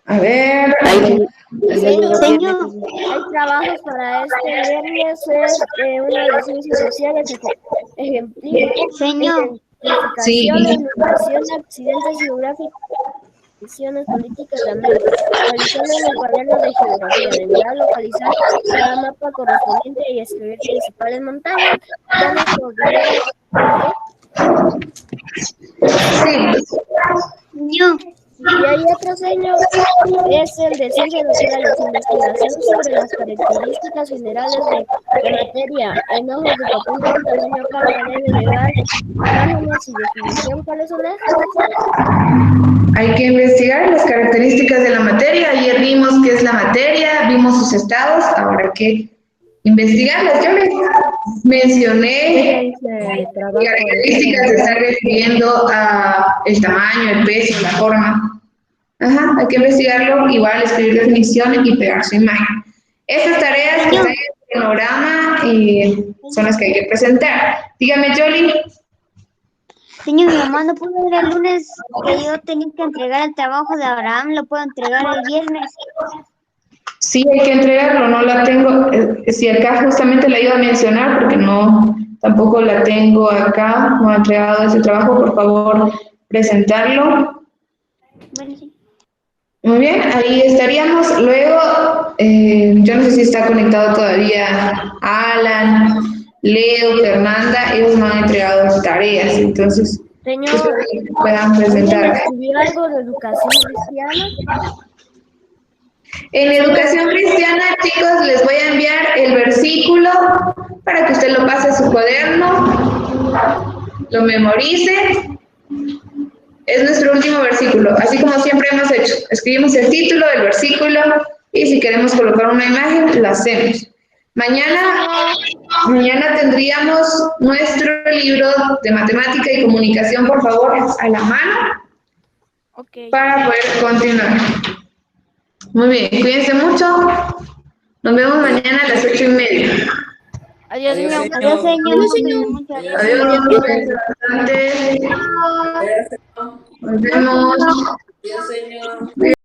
A ver. Señor, hay trabajos para este viernes, es una de ciencias sociales, Señor. Sí. Educación, accidentes geográficos, decisiones políticas también. Realizar en el cuaderno de geografía, deberá localizar cada mapa correspondiente y escribir principales montañas, zonas coordinadas. Sí. Señor. Y hay otro señor, es el de ciencias naturales, investigación sobre las características generales de la materia. En hojas de papel de un tamaño carta debe llevar imágenes y definición. ¿Cuáles son estas? Hay que investigar las características de la materia. Ayer vimos qué es la materia, vimos sus estados, ahora hay que investigarlas. Yo mencioné características, se está refiriendo a el tamaño, el peso, la forma. Ajá, hay que investigarlo, igual escribir definiciones y pegar su imagen. Estas tareas que están en el cronograma son las que hay que presentar. Dígame, Jolie. Señor, mi mamá no pudo ir el lunes que yo tenía que entregar el trabajo de Abraham, lo puedo entregar el viernes. Sí, hay que entregarlo, no la tengo, si acá justamente la iba a mencionar porque no, tampoco la tengo acá, no ha entregado ese trabajo, por favor, presentarlo. Bueno, sí. Muy bien, ahí estaríamos. Luego, yo no sé si está conectado todavía Alan, Leo, Fernanda, ellos me han entregado tareas, entonces Señor, espero que puedan ¿alguien presentar. escribió algo de educación cristiana? En educación cristiana, chicos, les voy a enviar el versículo para que usted lo pase a su cuaderno, lo memorice. Es nuestro último versículo, así como siempre hemos hecho. Escribimos el título del versículo y si queremos colocar una imagen, lo hacemos. Mañana tendríamos nuestro libro de matemática y comunicación, por favor, a la mano para poder continuar. Muy bien, cuídense mucho. Nos vemos mañana a las 8:30. Adiós, señor. Adiós, señor. Adiós, señor. Adiós, cuídense bastante. Nos vemos. Adiós, señor.